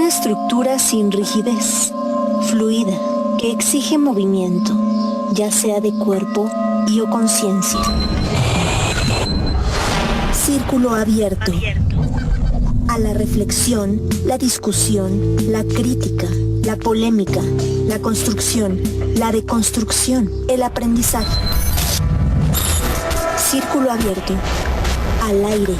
Una estructura sin rigidez, fluida, que exige movimiento, ya sea de cuerpo y o conciencia. Círculo abierto. A la reflexión, la discusión, la crítica, la polémica, la construcción, la deconstrucción, el aprendizaje. Círculo abierto. Al aire.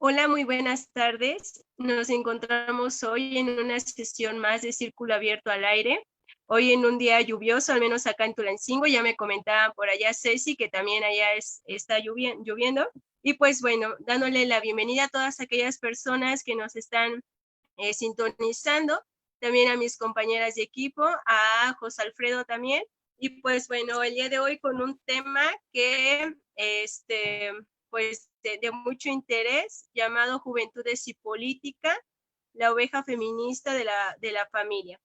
Hola, muy buenas tardes. Nos encontramos hoy en una sesión más de Círculo Abierto al Aire. Hoy en un día lluvioso, al menos acá en Tulancingo, ya me comentaban por allá Ceci que también allá está lloviendo. Y pues bueno, dándole la bienvenida a todas aquellas personas que nos están sintonizando, también a mis compañeras de equipo, a José Alfredo también. Y pues bueno, el día de hoy con un tema que pues de mucho interés, llamado Juventudes y Política, la oveja feminista de la familia.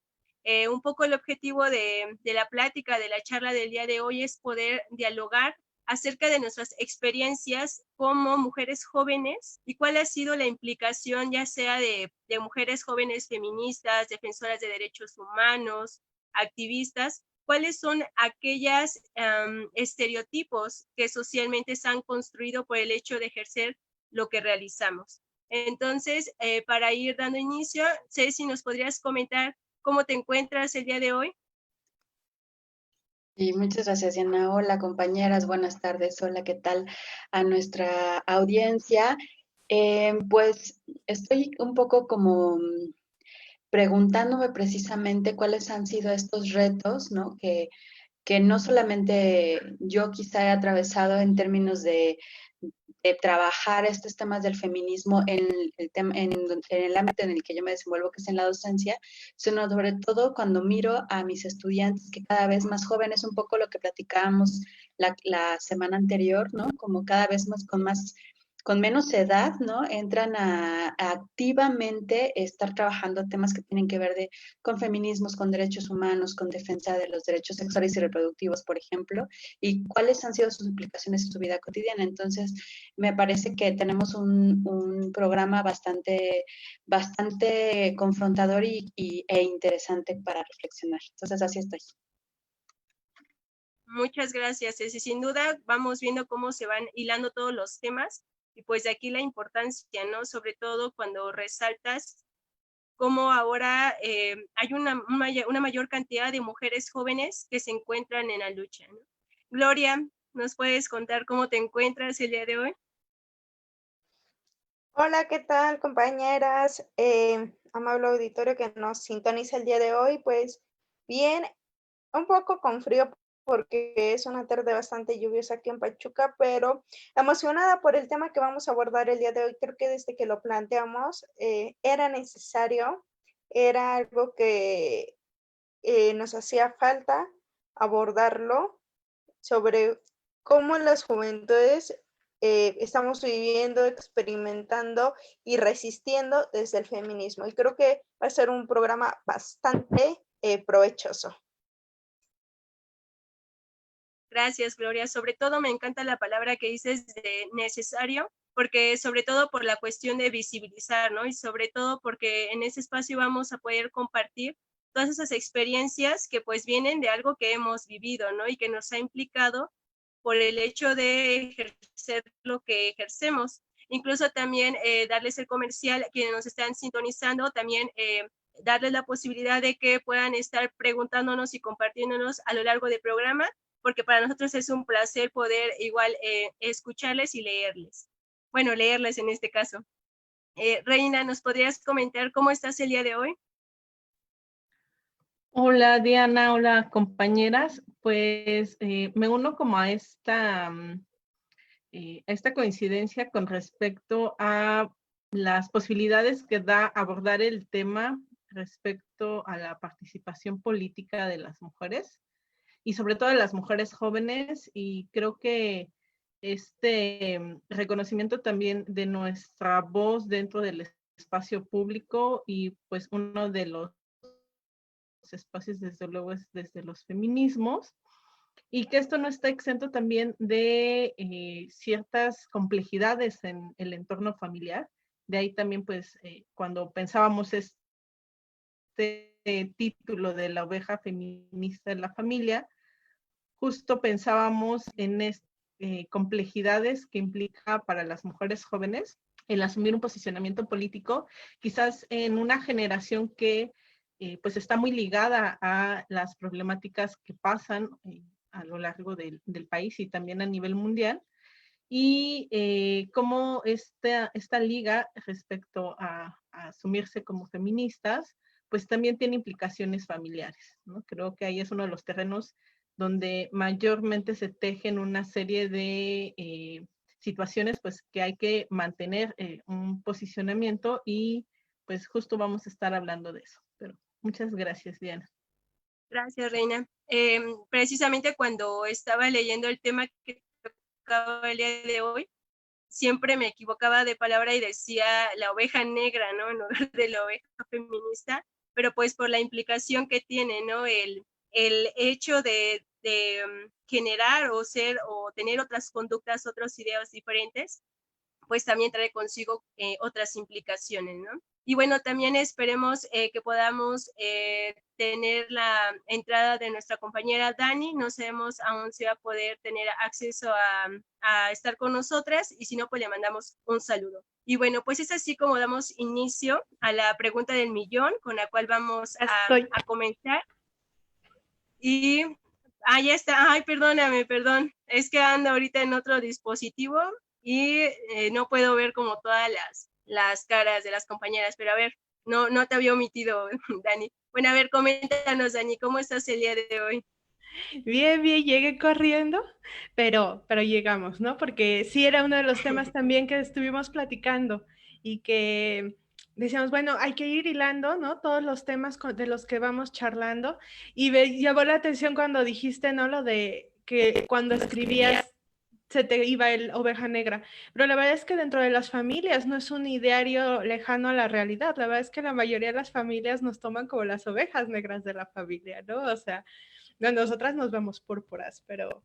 Un poco el objetivo de la plática, de la charla del día de hoy es poder dialogar acerca de nuestras experiencias como mujeres jóvenes y cuál ha sido la implicación ya sea de mujeres jóvenes feministas, defensoras de derechos humanos, activistas, cuáles son aquellas estereotipos que socialmente se han construido por el hecho de ejercer lo que realizamos. Entonces, para ir dando inicio, Ceci, ¿nos podrías comentar cómo te encuentras el día de hoy? Y muchas gracias, Diana. Hola, compañeras, buenas tardes. Hola, ¿qué tal a nuestra audiencia? Pues estoy un poco como preguntándome precisamente cuáles han sido estos retos, ¿no? Que no solamente yo quizá he atravesado en términos de trabajar estos temas del feminismo en el ámbito en el que yo me desenvuelvo, que es en la docencia, sino sobre todo cuando miro a mis estudiantes que cada vez más jóvenes, un poco lo que platicábamos la semana anterior, ¿no? Como cada vez más con menos edad, ¿no? Entran a activamente estar trabajando temas que tienen que ver con feminismos, con derechos humanos, con defensa de los derechos sexuales y reproductivos, por ejemplo, y cuáles han sido sus implicaciones en su vida cotidiana. Entonces, me parece que tenemos un programa bastante confrontador e interesante para reflexionar. Entonces, así estoy. Muchas gracias, Ceci. Sin duda vamos viendo cómo se van hilando todos los temas y pues de aquí la importancia, ¿no? Sobre todo cuando resaltas cómo ahora hay una mayor cantidad de mujeres jóvenes que se encuentran en la lucha, ¿no? Gloria, ¿nos puedes contar cómo te encuentras el día de hoy? Hola, ¿qué tal, compañeras? Amable auditorio que nos sintoniza el día de hoy, pues bien, un poco con frío porque es una tarde bastante lluviosa aquí en Pachuca, pero emocionada por el tema que vamos a abordar el día de hoy. Creo que desde que lo planteamos era necesario, era algo que nos hacía falta abordarlo sobre cómo las juventudes estamos viviendo, experimentando y resistiendo desde el feminismo. Y creo que va a ser un programa bastante provechoso. Gracias, Gloria. Sobre todo me encanta la palabra que dices de necesario, porque sobre todo por la cuestión de visibilizar, ¿no? Y sobre todo porque en ese espacio vamos a poder compartir todas esas experiencias que pues vienen de algo que hemos vivido, ¿no? Y que nos ha implicado por el hecho de ejercer lo que ejercemos. Incluso también darles el comercial a quienes nos están sintonizando, también darles la posibilidad de que puedan estar preguntándonos y compartiéndonos a lo largo del programa, porque para nosotros es un placer poder igual escucharles y leerles. Bueno, leerles en este caso. Reina, ¿nos podrías comentar cómo estás el día de hoy? Hola Diana, hola compañeras. Pues me uno como a esta coincidencia con respecto a las posibilidades que da abordar el tema respecto a la participación política de las mujeres y sobre todo de las mujeres jóvenes, y creo que este reconocimiento también de nuestra voz dentro del espacio público y pues uno de los espacios, desde luego, es desde los feminismos, y que esto no está exento también de ciertas complejidades en el entorno familiar. De ahí también, pues, cuando pensábamos este título de la oveja feminista en la familia, justo pensábamos en complejidades que implica para las mujeres jóvenes el asumir un posicionamiento político, quizás en una generación que pues está muy ligada a las problemáticas que pasan a lo largo del país y también a nivel mundial, y cómo esta liga respecto a asumirse como feministas, pues también tiene implicaciones familiares, ¿no? Creo que ahí es uno de los terrenos donde mayormente se tejen una serie de situaciones, pues, que hay que mantener un posicionamiento, y pues justo vamos a estar hablando de eso. Pero muchas gracias, Diana. Gracias, Reina. Precisamente cuando estaba leyendo el tema que tocaba el día de hoy, siempre me equivocaba de palabra y decía la oveja negra, ¿no? En lugar de la oveja feminista, pero pues por la implicación que tiene, ¿no? El hecho de generar o ser o tener otras conductas, otras ideas diferentes, pues también trae consigo otras implicaciones, ¿no? Y bueno, también esperemos que podamos tener la entrada de nuestra compañera Dani. No sabemos aún si va a poder tener acceso a estar con nosotras, y si no, pues le mandamos un saludo. Y bueno, pues es así como damos inicio a la pregunta del millón, con la cual vamos a comenzar. Y ya está. Ay, perdóname, perdón. Es que ando ahorita en otro dispositivo y no puedo ver como todas las caras de las compañeras, pero a ver, no te había omitido, Dani. Bueno, a ver, coméntanos, Dani, ¿cómo estás el día de hoy? Bien, llegué corriendo, pero llegamos, ¿no? Porque sí era uno de los temas también que estuvimos platicando y que decíamos, bueno, hay que ir hilando, ¿no? Todos los temas de los que vamos charlando, y llamó la atención cuando dijiste, ¿no? Lo de que cuando escribías se te iba el oveja negra, pero la verdad es que dentro de las familias no es un ideario lejano a la realidad. La verdad es que la mayoría de las familias nos toman como las ovejas negras de la familia, ¿no? O sea, nosotras nos vemos púrpuras, pero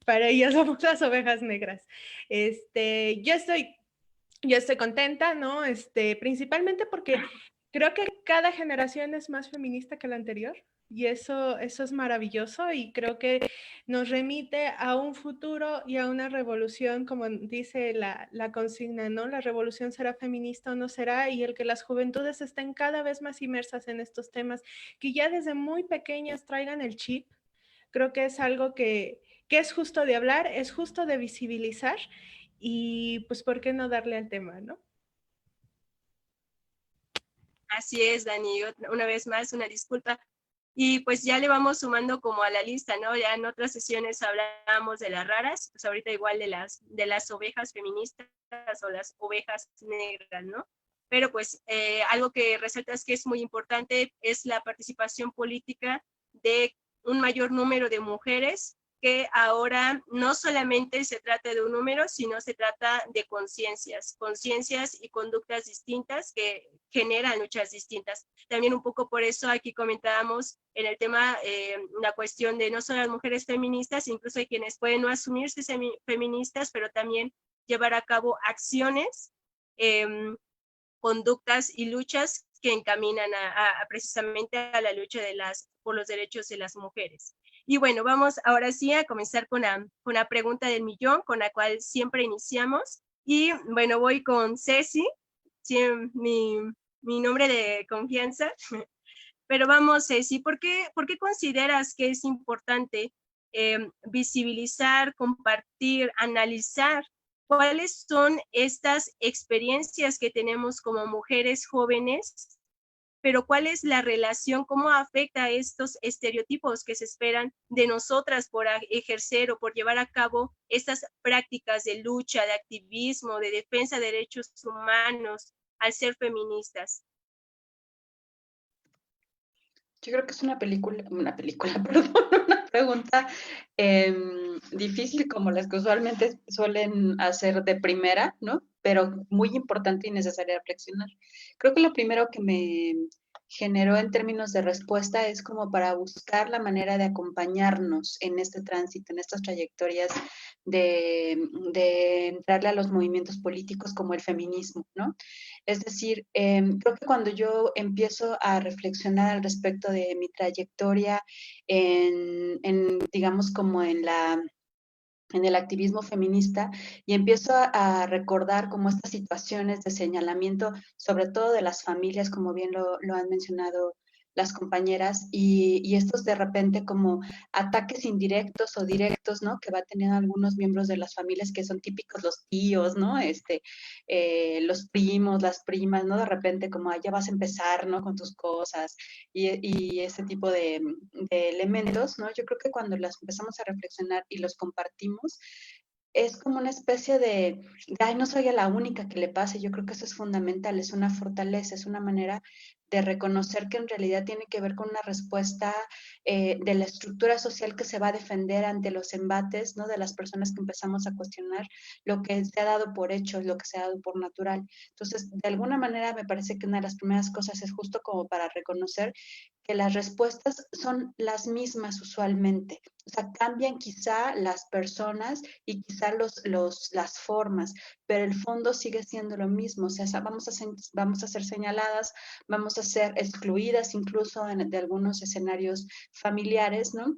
para ellas somos las ovejas negras. Yo estoy contenta, ¿no? Principalmente porque creo que cada generación es más feminista que la anterior, y eso es maravilloso, y creo que nos remite a un futuro y a una revolución, como dice la consigna, ¿no? La revolución será feminista o no será, y el que las juventudes estén cada vez más inmersas en estos temas, que ya desde muy pequeñas traigan el chip, creo que es algo que es justo de hablar, es justo de visibilizar, y pues, ¿por qué no darle al tema, no? Así es, Dani, una vez más, una disculpa. Y pues ya le vamos sumando como a la lista, ¿no? Ya en otras sesiones hablábamos de las raras, pues ahorita igual de las ovejas feministas o las ovejas negras, ¿no? Pero pues algo que resaltas que es muy importante es la participación política de un mayor número de mujeres, que ahora no solamente se trata de un número, sino se trata de conciencias y conductas distintas que generan luchas distintas. También un poco por eso aquí comentábamos en el tema la cuestión de no solo las mujeres feministas, incluso hay quienes pueden no asumirse feministas, pero también llevar a cabo acciones, conductas y luchas que encaminan precisamente a la lucha por los derechos de las mujeres. Y bueno, vamos ahora sí a comenzar con la pregunta del millón, con la cual siempre iniciamos. Y bueno, voy con Ceci, mi nombre de confianza. Pero vamos, Ceci, ¿por qué consideras que es importante visibilizar, compartir, analizar cuáles son estas experiencias que tenemos como mujeres jóvenes, pero cuál es la relación, cómo afecta a estos estereotipos que se esperan de nosotras por ejercer o por llevar a cabo estas prácticas de lucha, de activismo, de defensa de derechos humanos al ser feministas? Yo creo que es una perdón, una pregunta difícil, como las que usualmente suelen hacer de primera, ¿no? Pero muy importante y necesaria reflexionar. Creo que lo primero que me generó en términos de respuesta es como para buscar la manera de acompañarnos en este tránsito, en estas trayectorias de entrarle a los movimientos políticos como el feminismo, ¿no? Es decir, creo que cuando yo empiezo a reflexionar al respecto de mi trayectoria digamos, como en el activismo feminista y empiezo a recordar como estas situaciones de señalamiento, sobre todo de las familias, como bien lo han mencionado las compañeras, y estos de repente como ataques indirectos o directos, ¿no? Que va teniendo algunos miembros de las familias que son típicos los tíos, ¿no? Los primos, las primas, ¿no? De repente como, "Ah, ya vas a empezar, ¿no? Con tus cosas", y ese tipo de elementos, ¿no? Yo creo que cuando las empezamos a reflexionar y los compartimos, es como una especie ay, no soy la única que le pase. Yo creo que eso es fundamental, es una fortaleza, es una manera de reconocer que en realidad tiene que ver con una respuesta de la estructura social que se va a defender ante los embates, ¿no? De las personas que empezamos a cuestionar lo que se ha dado por hecho, lo que se ha dado por natural. Entonces, de alguna manera me parece que una de las primeras cosas es justo como para reconocer que las respuestas son las mismas usualmente. O sea, cambian quizá las personas y quizá las formas, pero el fondo sigue siendo lo mismo. O sea, vamos a ser señaladas, vamos a ser excluidas incluso de algunos escenarios familiares, ¿no?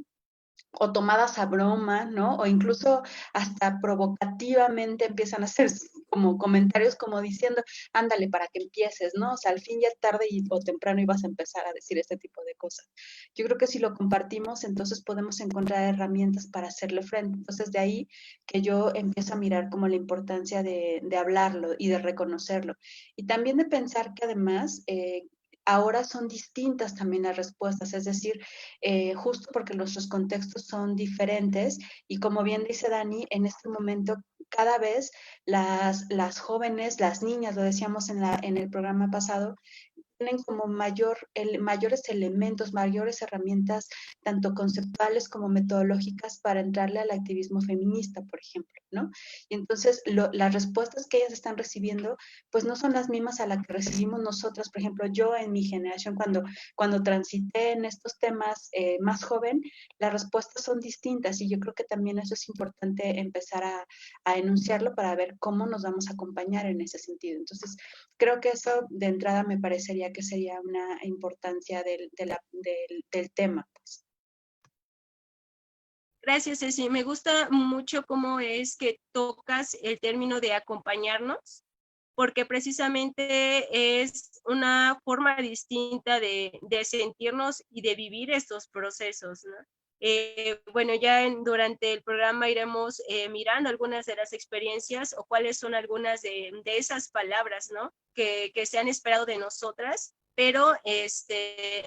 O tomadas a broma, ¿no? O incluso hasta provocativamente empiezan a hacer como comentarios como diciendo, ándale para que empieces, ¿no? O sea, al fin ya tarde o temprano ibas a empezar a decir este tipo de cosas. Yo creo que si lo compartimos, entonces podemos encontrar herramientas para hacerle frente. Entonces, de ahí que yo empiezo a mirar como la importancia de hablarlo y de reconocerlo. Y también de pensar que además, ahora son distintas también las respuestas, es decir, justo porque nuestros contextos son diferentes y como bien dice Dani, en este momento cada vez las jóvenes, las niñas, lo decíamos en el programa pasado, tienen como mayores elementos, mayores herramientas, tanto conceptuales como metodológicas, para entrarle al activismo feminista, por ejemplo, ¿no? Y entonces las respuestas que ellas están recibiendo, pues no son las mismas a las que recibimos nosotras. Por ejemplo, yo en mi generación, cuando transité en estos temas más joven, las respuestas son distintas y yo creo que también eso es importante empezar a enunciarlo para ver cómo nos vamos a acompañar en ese sentido. Entonces, creo que eso de entrada me parecería que sería una importancia del tema. Pues. Gracias, Ceci. Me gusta mucho cómo es que tocas el término de acompañarnos, porque precisamente es una forma distinta de sentirnos y de vivir estos procesos, ¿no? Bueno, ya durante el programa iremos mirando algunas de las experiencias o cuáles son algunas de esas palabras, ¿no? Que se han esperado de nosotras, pero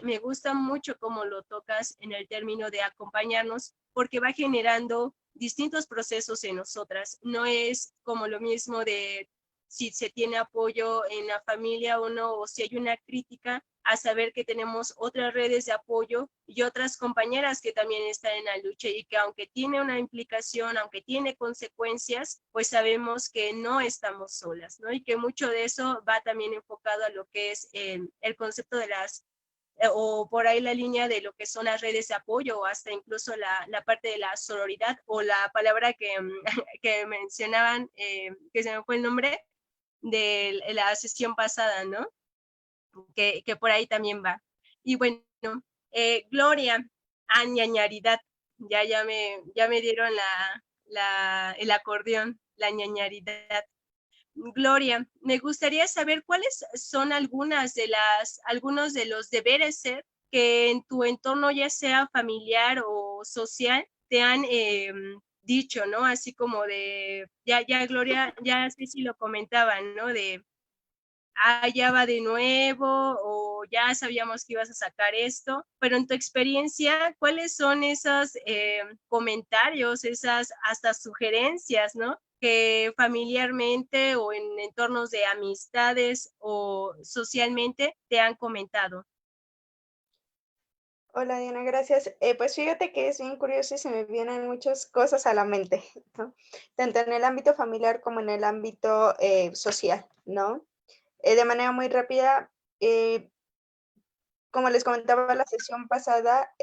me gusta mucho cómo lo tocas en el término de acompañarnos, porque va generando distintos procesos en nosotras. No es como lo mismo de si se tiene apoyo en la familia o no, o si hay una crítica, a saber que tenemos otras redes de apoyo y otras compañeras que también están en la lucha y que aunque tiene una implicación, aunque tiene consecuencias, pues sabemos que no estamos solas, ¿no? Y que mucho de eso va también enfocado a lo que es el concepto de las o por ahí la línea de lo que son las redes de apoyo o hasta incluso la parte de la sororidad o la palabra que mencionaban, que se me fue el nombre, de la sesión pasada, ¿no? Que por ahí también va. Y bueno, Gloria, ñañaridad, ya me dieron el acordeón, la ñañaridad. Gloria, me gustaría saber cuáles son algunos de los deberes ser que en tu entorno, ya sea familiar o social, te han dicho, ¿no? Así como de, ya Gloria, ya sé si lo comentaban, ¿no? De, ya va de nuevo, o ya sabíamos que ibas a sacar esto, pero en tu experiencia, ¿cuáles son esos comentarios, esas hasta sugerencias, ¿no? Que familiarmente o en entornos de amistades o socialmente te han comentado? Hola Diana, gracias. Pues fíjate que es bien curioso y se me vienen muchas cosas a la mente, ¿no? Tanto en el ámbito familiar como en el ámbito social, ¿no? De manera muy rápida, como les comentaba la sesión pasada,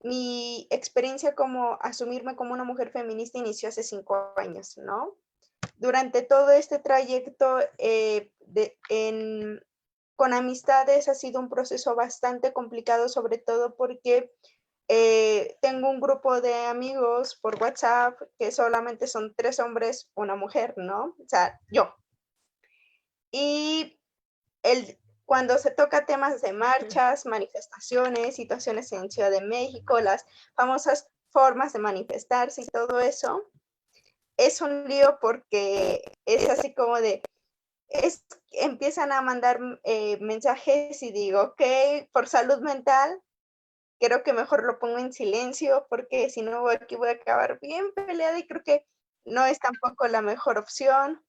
mi experiencia como asumirme como una mujer feminista inició hace 5 años, ¿no? Durante todo este trayecto con amistades ha sido un proceso bastante complicado, sobre todo porque tengo un grupo de amigos por WhatsApp que solamente son 3 hombres, una mujer, ¿no? O sea, yo. Y cuando se toca temas de marchas, manifestaciones, situaciones en Ciudad de México, las famosas formas de manifestarse y todo eso, es un lío porque es así como de, empiezan a mandar mensajes y digo, ok, por salud mental, creo que mejor lo pongo en silencio porque si no aquí voy a acabar bien peleada y creo que no es tampoco la mejor opción.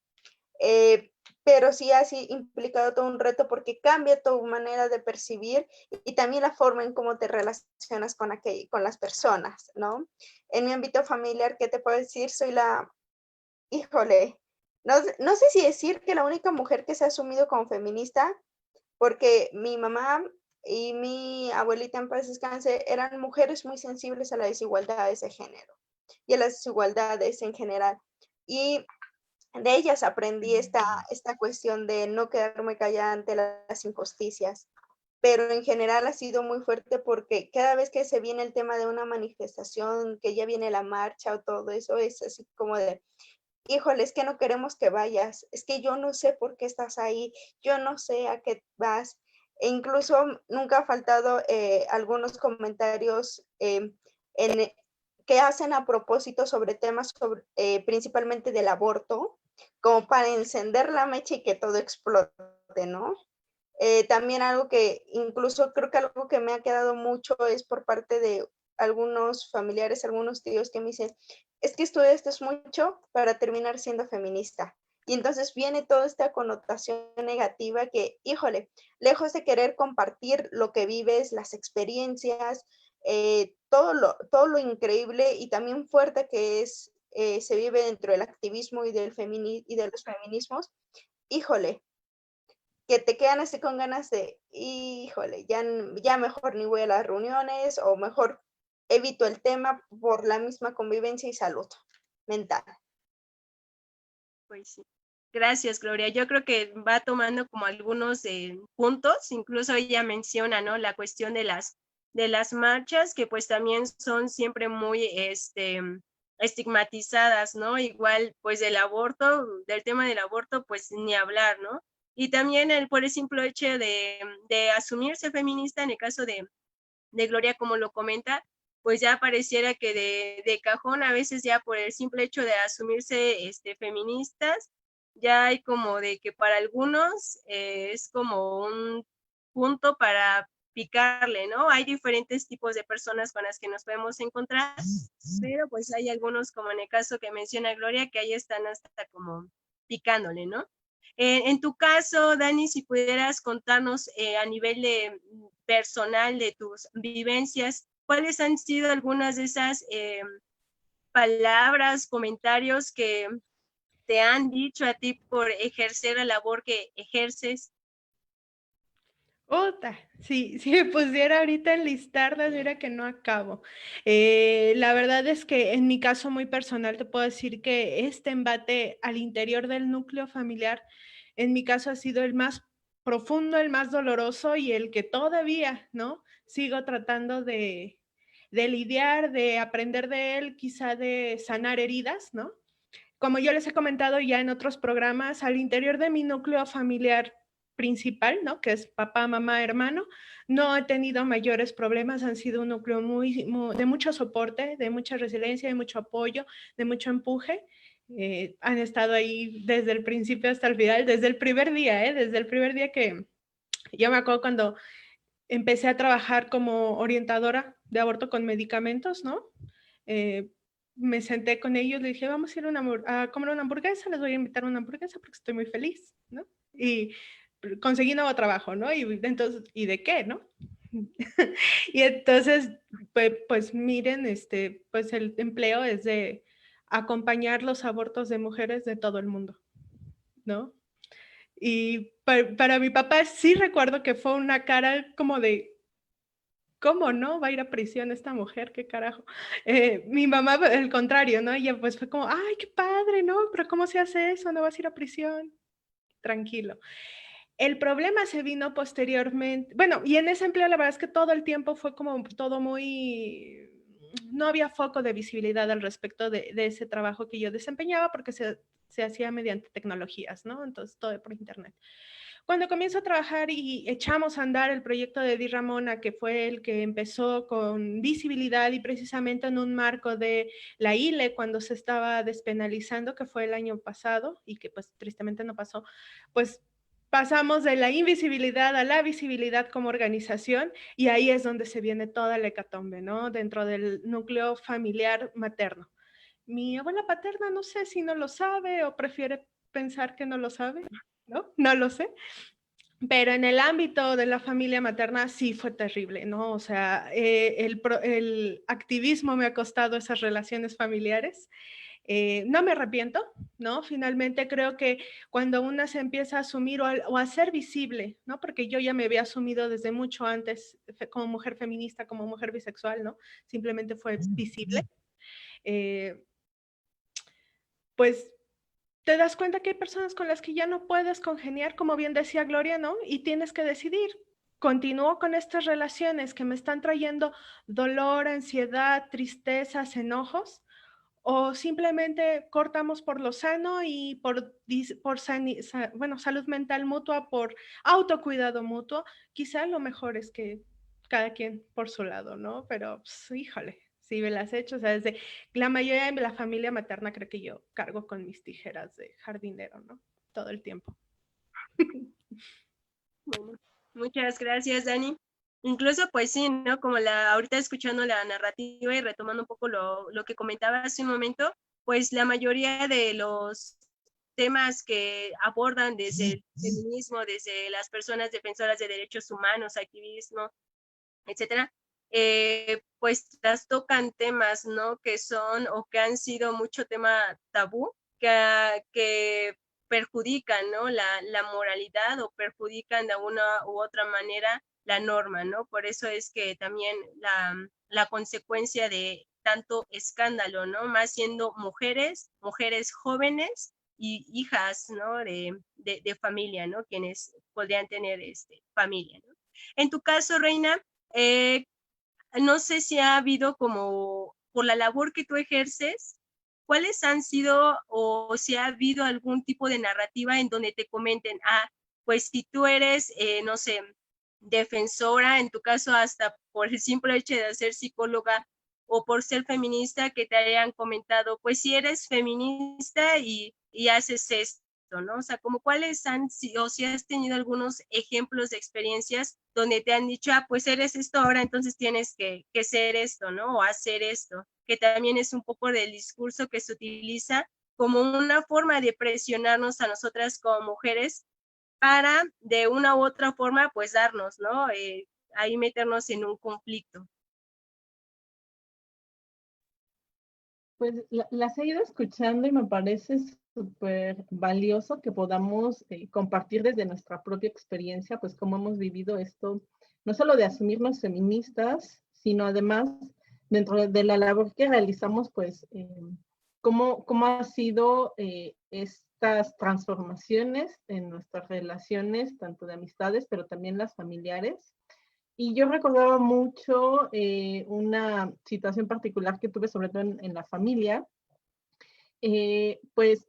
Pero sí ha implicado todo un reto porque cambia tu manera de percibir y también la forma en cómo te relacionas con las personas, ¿no? En mi ámbito familiar, ¿qué te puedo decir? Soy híjole, no sé si decir que la única mujer que se ha asumido como feminista, porque mi mamá y mi abuelita en paz descanse eran mujeres muy sensibles a las desigualdades de género y a las desigualdades en general. Y de ellas aprendí esta cuestión de no quedarme callada ante las injusticias, pero en general ha sido muy fuerte porque cada vez que se viene el tema de una manifestación, que ya viene la marcha o todo eso, es así como de, híjole, es que no queremos que vayas, es que yo no sé por qué estás ahí, yo no sé a qué vas. E incluso nunca ha faltado algunos comentarios que hacen a propósito sobre temas principalmente del aborto, como para encender la mecha y que todo explote, ¿no? También algo que incluso creo que algo que me ha quedado mucho es por parte de algunos familiares, algunos tíos que me dicen, es que estudiaste mucho para terminar siendo feminista. Y entonces viene toda esta connotación negativa que, híjole, lejos de querer compartir lo que vives, las experiencias, todo lo increíble y también fuerte que se vive dentro del activismo y de los feminismos, híjole, que te quedan así con ganas de, híjole, ya mejor ni voy a las reuniones o mejor evito el tema por la misma convivencia y salud mental. Pues sí. Gracias, Gloria. Yo creo que va tomando como algunos puntos, incluso ella menciona, ¿no? La cuestión de las marchas, que pues también son siempre muy estigmatizadas, ¿no? Igual, pues del tema del aborto, pues ni hablar, ¿no? Y también por el simple hecho de asumirse feminista, en el caso de Gloria, como lo comenta, pues ya pareciera que de cajón, a veces ya por el simple hecho de asumirse feministas, ya hay como de que para algunos es como un punto para picarle, ¿no? Hay diferentes tipos de personas con las que nos podemos encontrar, pero pues hay algunos, como en el caso que menciona Gloria, que ahí están hasta como picándole, ¿no? En tu caso, Dani, si pudieras contarnos a nivel personal de tus vivencias, ¿cuáles han sido algunas de esas palabras, comentarios que te han dicho a ti por ejercer la labor que ejerces? Otra, si me pusiera ahorita a enlistarlas, mira que no acabo. La verdad es que en mi caso muy personal te puedo decir que este embate al interior del núcleo familiar, en mi caso ha sido el más profundo, el más doloroso y el que todavía, ¿no? Sigo tratando de lidiar, de aprender de él, quizá de sanar heridas, ¿no? Como yo les he comentado ya en otros programas, al interior de mi núcleo familiar principal, ¿no? Que es papá, mamá, hermano, no he tenido mayores problemas, han sido un núcleo de mucho soporte, de mucha resiliencia, de mucho apoyo, de mucho empuje. Han estado ahí desde el principio hasta el final, desde el primer día, desde el primer día que yo me acuerdo cuando empecé a trabajar como orientadora de aborto con medicamentos, ¿no? Me senté con ellos, le dije, vamos a ir a comer una hamburguesa, les voy a invitar a una hamburguesa porque estoy muy feliz, ¿no? Y conseguí nuevo trabajo, ¿no? Y entonces, ¿y de qué, no? Y entonces, pues miren, pues el empleo es de acompañar los abortos de mujeres de todo el mundo, ¿no? Y para mi papá sí recuerdo que fue una cara como de, ¿cómo no va a ir a prisión esta mujer? ¿Qué carajo? Mi mamá, al contrario, ¿no? Ella pues fue como, ay, qué padre, ¿no? Pero ¿cómo se hace eso? ¿No vas a ir a prisión? Tranquilo. El problema se vino posteriormente, bueno, y en ese empleo la verdad es que todo el tiempo fue como todo muy, no había foco de visibilidad al respecto de ese trabajo que yo desempeñaba porque se hacía mediante tecnologías, ¿no? Entonces todo por internet. Cuando comienzo a trabajar y echamos a andar el proyecto de Di Ramona, que fue el que empezó con visibilidad y precisamente en un marco de la ILE cuando se estaba despenalizando, que fue el año pasado y que pues tristemente no pasó, pues pasamos de la invisibilidad a la visibilidad como organización y ahí es donde se viene toda la hecatombe, ¿no? Dentro del núcleo familiar materno. Mi abuela paterna no sé si no lo sabe o prefiere pensar que no lo sabe, ¿no? No lo sé. Pero en el ámbito de la familia materna sí fue terrible, ¿no? O sea, el activismo me ha costado esas relaciones familiares. No me arrepiento, ¿no? Finalmente creo que cuando una se empieza a asumir o a ser visible, ¿no? Porque yo ya me había asumido desde mucho antes como mujer feminista, como mujer bisexual, ¿no? Simplemente fue visible. Pues te das cuenta que hay personas con las que ya no puedes congeniar, como bien decía Gloria, ¿no? Y tienes que decidir, ¿continúo con estas relaciones que me están trayendo dolor, ansiedad, tristezas, enojos? ¿O simplemente cortamos por lo sano y por salud mental mutua, por autocuidado mutuo? Quizá lo mejor es que cada quien por su lado, ¿no? Pero, pues, híjole, si me las he hecho, o sea, desde la mayoría de la familia materna creo que yo cargo con mis tijeras de jardinero, ¿no? Todo el tiempo. Bueno, muchas gracias, Dani. Incluso, pues sí, ¿no? Como ahorita escuchando la narrativa y retomando un poco lo que comentaba hace un momento, pues la mayoría de los temas que abordan desde el feminismo, desde las personas defensoras de derechos humanos, activismo, etcétera, pues las tocan temas, ¿no? Que son o que han sido mucho tema tabú, que perjudican, ¿no? La moralidad o perjudican de una u otra manera la norma, ¿no? Por eso es que también la consecuencia de tanto escándalo, ¿no? Más siendo mujeres jóvenes y hijas, ¿no? De familia, ¿no? Quienes podrían tener familia, ¿no? En tu caso, Reina, eh, no sé si ha habido como, por la labor que tú ejerces, ¿cuáles han sido o si ha habido algún tipo de narrativa en donde te comenten, pues si tú eres, no sé, defensora, en tu caso hasta por el simple hecho de ser psicóloga o por ser feminista, que te hayan comentado, pues si eres feminista y haces esto, ¿no? O sea, como cuáles han sido, o si has tenido algunos ejemplos de experiencias donde te han dicho, pues eres esto ahora, entonces tienes que ser esto, ¿no? O hacer esto, que también es un poco del discurso que se utiliza como una forma de presionarnos a nosotras como mujeres para de una u otra forma, pues darnos, ¿no? Ahí meternos en un conflicto. Pues las he ido escuchando y me parece súper valioso que podamos compartir desde nuestra propia experiencia, pues cómo hemos vivido esto, no solo de asumirnos feministas, sino además dentro de la labor que realizamos, pues cómo ha sido estas transformaciones en nuestras relaciones, tanto de amistades, pero también las familiares. Y yo recordaba mucho una situación particular que tuve, sobre todo en la familia. Pues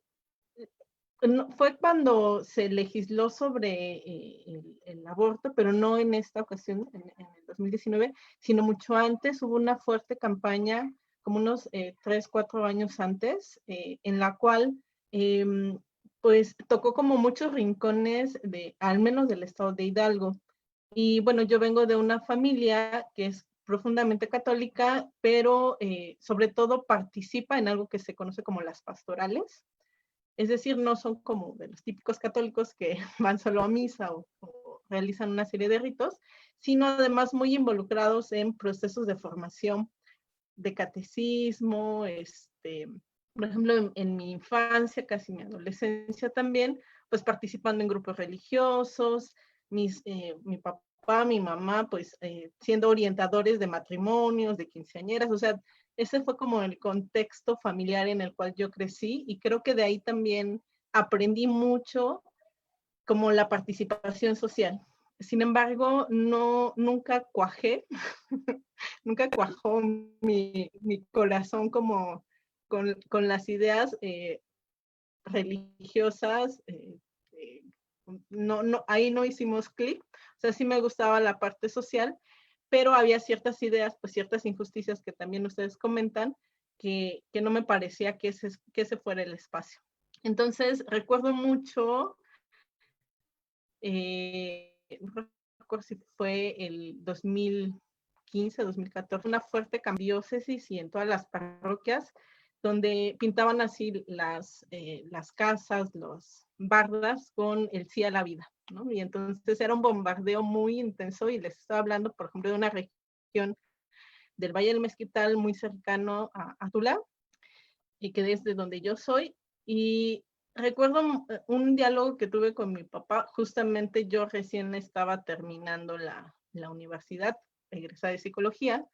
fue cuando se legisló sobre el aborto, pero no en esta ocasión, en el 2019, sino mucho antes. Hubo una fuerte campaña, como unos 3, 4 años antes, en la cual pues tocó como muchos rincones, al menos del estado de Hidalgo. Y bueno, yo vengo de una familia que es profundamente católica, pero sobre todo participa en algo que se conoce como las pastorales. Es decir, no son como de los típicos católicos que van solo a misa o realizan una serie de ritos, sino además muy involucrados en procesos de formación de catecismo, por ejemplo, en mi infancia, casi mi adolescencia también, pues participando en grupos religiosos, mi papá, mi mamá, pues siendo orientadores de matrimonios, de quinceañeras, o sea, ese fue como el contexto familiar en el cual yo crecí y creo que de ahí también aprendí mucho como la participación social. Sin embargo, nunca cuajé, nunca cuajó mi corazón como con las ideas religiosas. Ahí no hicimos clic. O sea, sí me gustaba la parte social, pero había ciertas ideas, pues ciertas injusticias que también ustedes comentan, que no me parecía que ese fuera el espacio. Entonces, recuerdo mucho, no recuerdo si fue el 2015, 2014, una fuerte cambiócesis y en todas las parroquias, donde pintaban así las casas, los bardas con el sí a la vida, ¿no? Y entonces era un bombardeo muy intenso y les estaba hablando, por ejemplo, de una región del Valle del Mezquital muy cercano a Tula, y que desde donde yo soy, y recuerdo un diálogo que tuve con mi papá, justamente yo recién estaba terminando la universidad, egresada de psicología,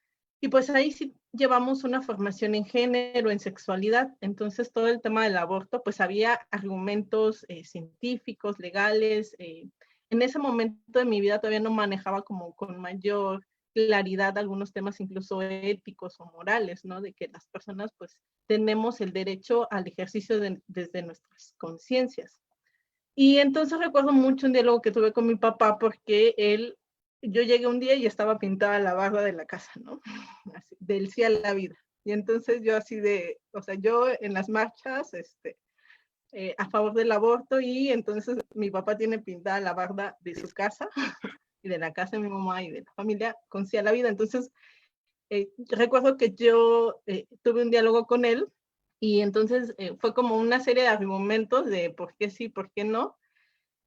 y pues ahí sí llevamos una formación en género, en sexualidad, entonces todo el tema del aborto, pues había argumentos científicos, legales, en ese momento de mi vida todavía no manejaba como con mayor claridad algunos temas incluso éticos o morales, ¿no? De que las personas pues tenemos el derecho al ejercicio desde nuestras conciencias. Y entonces recuerdo mucho un diálogo que tuve con mi papá porque yo llegué un día y estaba pintada la barda de la casa, ¿no? Así, del sí a la vida. Y entonces yo así o sea, yo en las marchas, a favor del aborto, y entonces mi papá tiene pintada la barda de su casa y de la casa de mi mamá y de la familia con sí a la vida. Entonces, recuerdo que yo tuve un diálogo con él y entonces fue como una serie de argumentos de por qué sí, por qué no.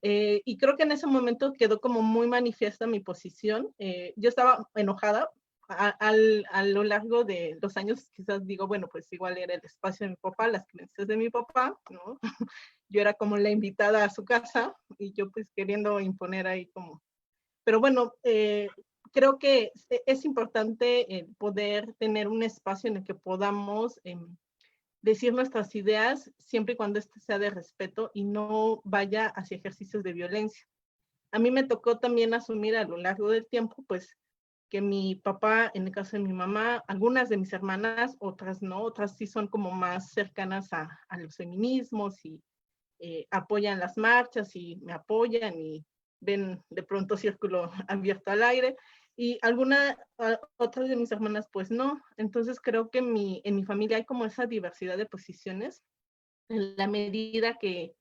Y creo que en ese momento quedó como muy manifiesta mi posición. Yo estaba enojada. A lo largo de los años quizás digo, bueno, pues igual era el espacio de mi papá, las creencias de mi papá, ¿no? Yo era como la invitada a su casa y yo pues queriendo imponer ahí como... Pero bueno, creo que es importante poder tener un espacio en el que podamos decir nuestras ideas siempre y cuando este sea de respeto y no vaya hacia ejercicios de violencia. A mí me tocó también asumir a lo largo del tiempo, pues, que mi papá, en el caso de mi mamá, algunas de mis hermanas, otras no, otras sí son como más cercanas a los feminismos y apoyan las marchas y me apoyan y ven de pronto círculo abierto al aire, y otras de mis hermanas pues no. Entonces creo que en mi familia hay como esa diversidad de posiciones, en la medida que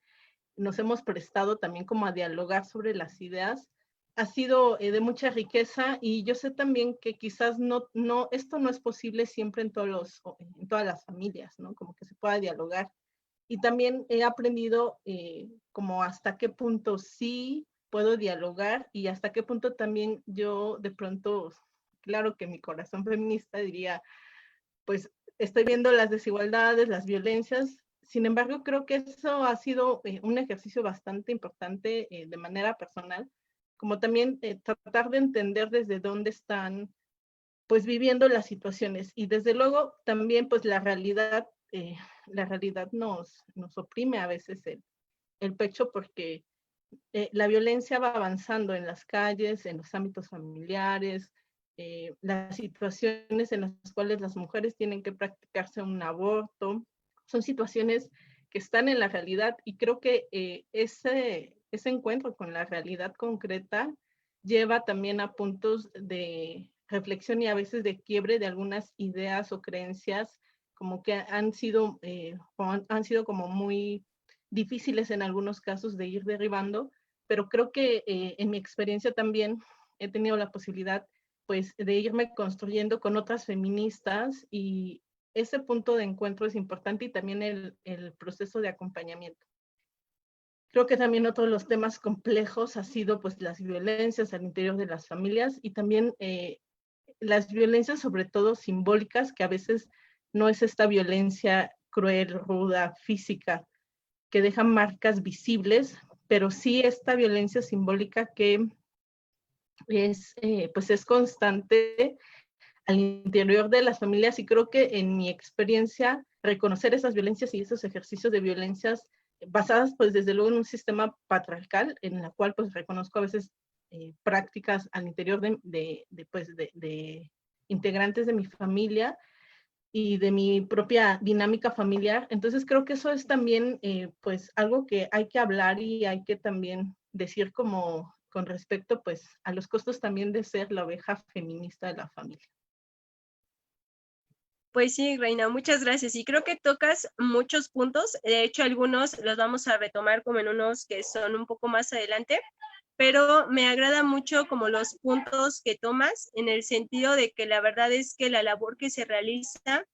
nos hemos prestado también como a dialogar sobre las ideas, ha sido de mucha riqueza, y yo sé también que quizás esto no es posible siempre en todas las familias, ¿no? Como que se pueda dialogar. Y también he aprendido como hasta qué punto sí puedo dialogar y hasta qué punto también yo de pronto, claro que mi corazón feminista diría, pues estoy viendo las desigualdades, las violencias. Sin embargo, creo que eso ha sido un ejercicio bastante importante de manera personal, como también tratar de entender desde dónde están pues viviendo las situaciones, y desde luego también pues la realidad nos oprime a veces el pecho, porque la violencia va avanzando en las calles, en los ámbitos familiares, las situaciones en las cuales las mujeres tienen que practicarse un aborto, son situaciones que están en la realidad, y creo que ese encuentro con la realidad concreta lleva también a puntos de reflexión y a veces de quiebre de algunas ideas o creencias como que han sido como muy difíciles en algunos casos de ir derribando, pero creo que en mi experiencia también he tenido la posibilidad pues de irme construyendo con otras feministas, y ese punto de encuentro es importante, y también el proceso de acompañamiento. Creo que también otro de los temas complejos ha sido pues las violencias al interior de las familias, y también las violencias sobre todo simbólicas, que a veces no es esta violencia cruel, ruda, física, que dejan marcas visibles, pero sí esta violencia simbólica que pues es constante al interior de las familias, y creo que en mi experiencia reconocer esas violencias y esos ejercicios de violencias basadas pues desde luego en un sistema patriarcal en la cual pues reconozco a veces prácticas al interior de integrantes de mi familia y de mi propia dinámica familiar. Entonces creo que eso es también pues algo que hay que hablar y hay que también decir como con respecto pues a los costos también de ser la oveja feminista de la familia. Pues sí, Reina, muchas gracias. Y creo que tocas muchos puntos. De hecho, algunos los vamos a retomar como en unos que son un poco más adelante, pero me agrada mucho como los puntos que tomas en el sentido de que la verdad es que la labor que se realiza,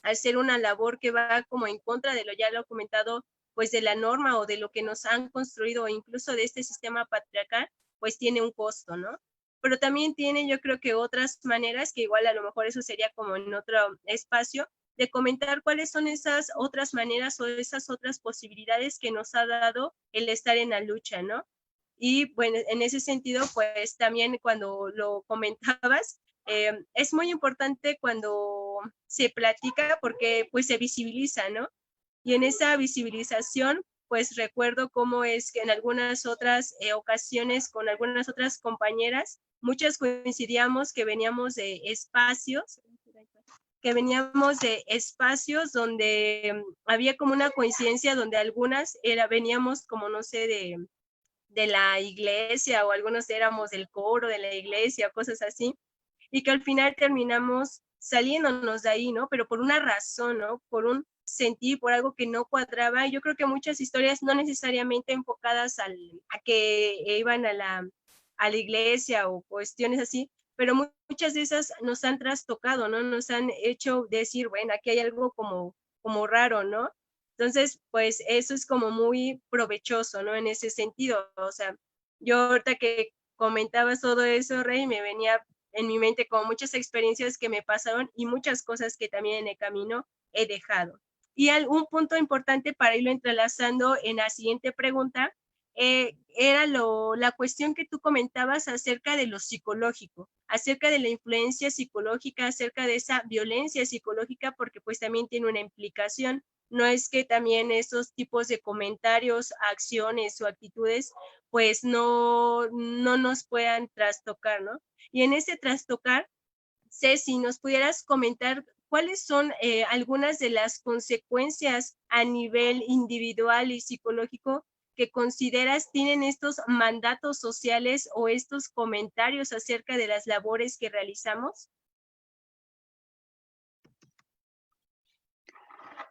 al ser una labor que va como en contra de lo ya lo he comentado, pues de la norma o de lo que nos han construido o incluso de este sistema patriarcal, pues tiene un costo, ¿no? Pero también tiene yo creo que otras maneras, que igual a lo mejor eso sería como en otro espacio, de comentar cuáles son esas otras maneras o esas otras posibilidades que nos ha dado el estar en la lucha, ¿no? Y bueno, en ese sentido, pues también cuando lo comentabas, es muy importante cuando se platica porque pues se visibiliza, ¿no? Y en esa visibilización, pues recuerdo cómo es que en algunas otras ocasiones con algunas otras compañeras, muchas coincidíamos que veníamos de espacios donde había como una coincidencia donde algunas veníamos como, no sé, de la iglesia o algunos éramos del coro de la iglesia, cosas así, y que al final terminamos saliéndonos de ahí, ¿no? Pero por una razón, ¿no? Por un sentir, por algo que no cuadraba. Yo creo que muchas historias no necesariamente enfocadas a que iban a la iglesia o cuestiones así, pero muchas de esas nos han trastocado, ¿no? Nos han hecho decir, bueno, aquí hay algo como raro, ¿no? Entonces, pues eso es como muy provechoso, ¿no? En ese sentido, o sea, yo ahorita que comentabas todo eso, Rey, me venía en mi mente como muchas experiencias que me pasaron y muchas cosas que también en el camino he dejado. Y un punto importante para irlo entrelazando en la siguiente pregunta, era la cuestión que tú comentabas acerca de lo psicológico, acerca de la influencia psicológica, acerca de esa violencia psicológica, porque pues también tiene una implicación. No es que también esos tipos de comentarios, acciones o actitudes pues no nos puedan trastocar, ¿no? Y en ese trastocar, Ceci, ¿nos pudieras comentar cuáles son algunas de las consecuencias a nivel individual y psicológico que consideras tienen estos mandatos sociales o estos comentarios acerca de las labores que realizamos?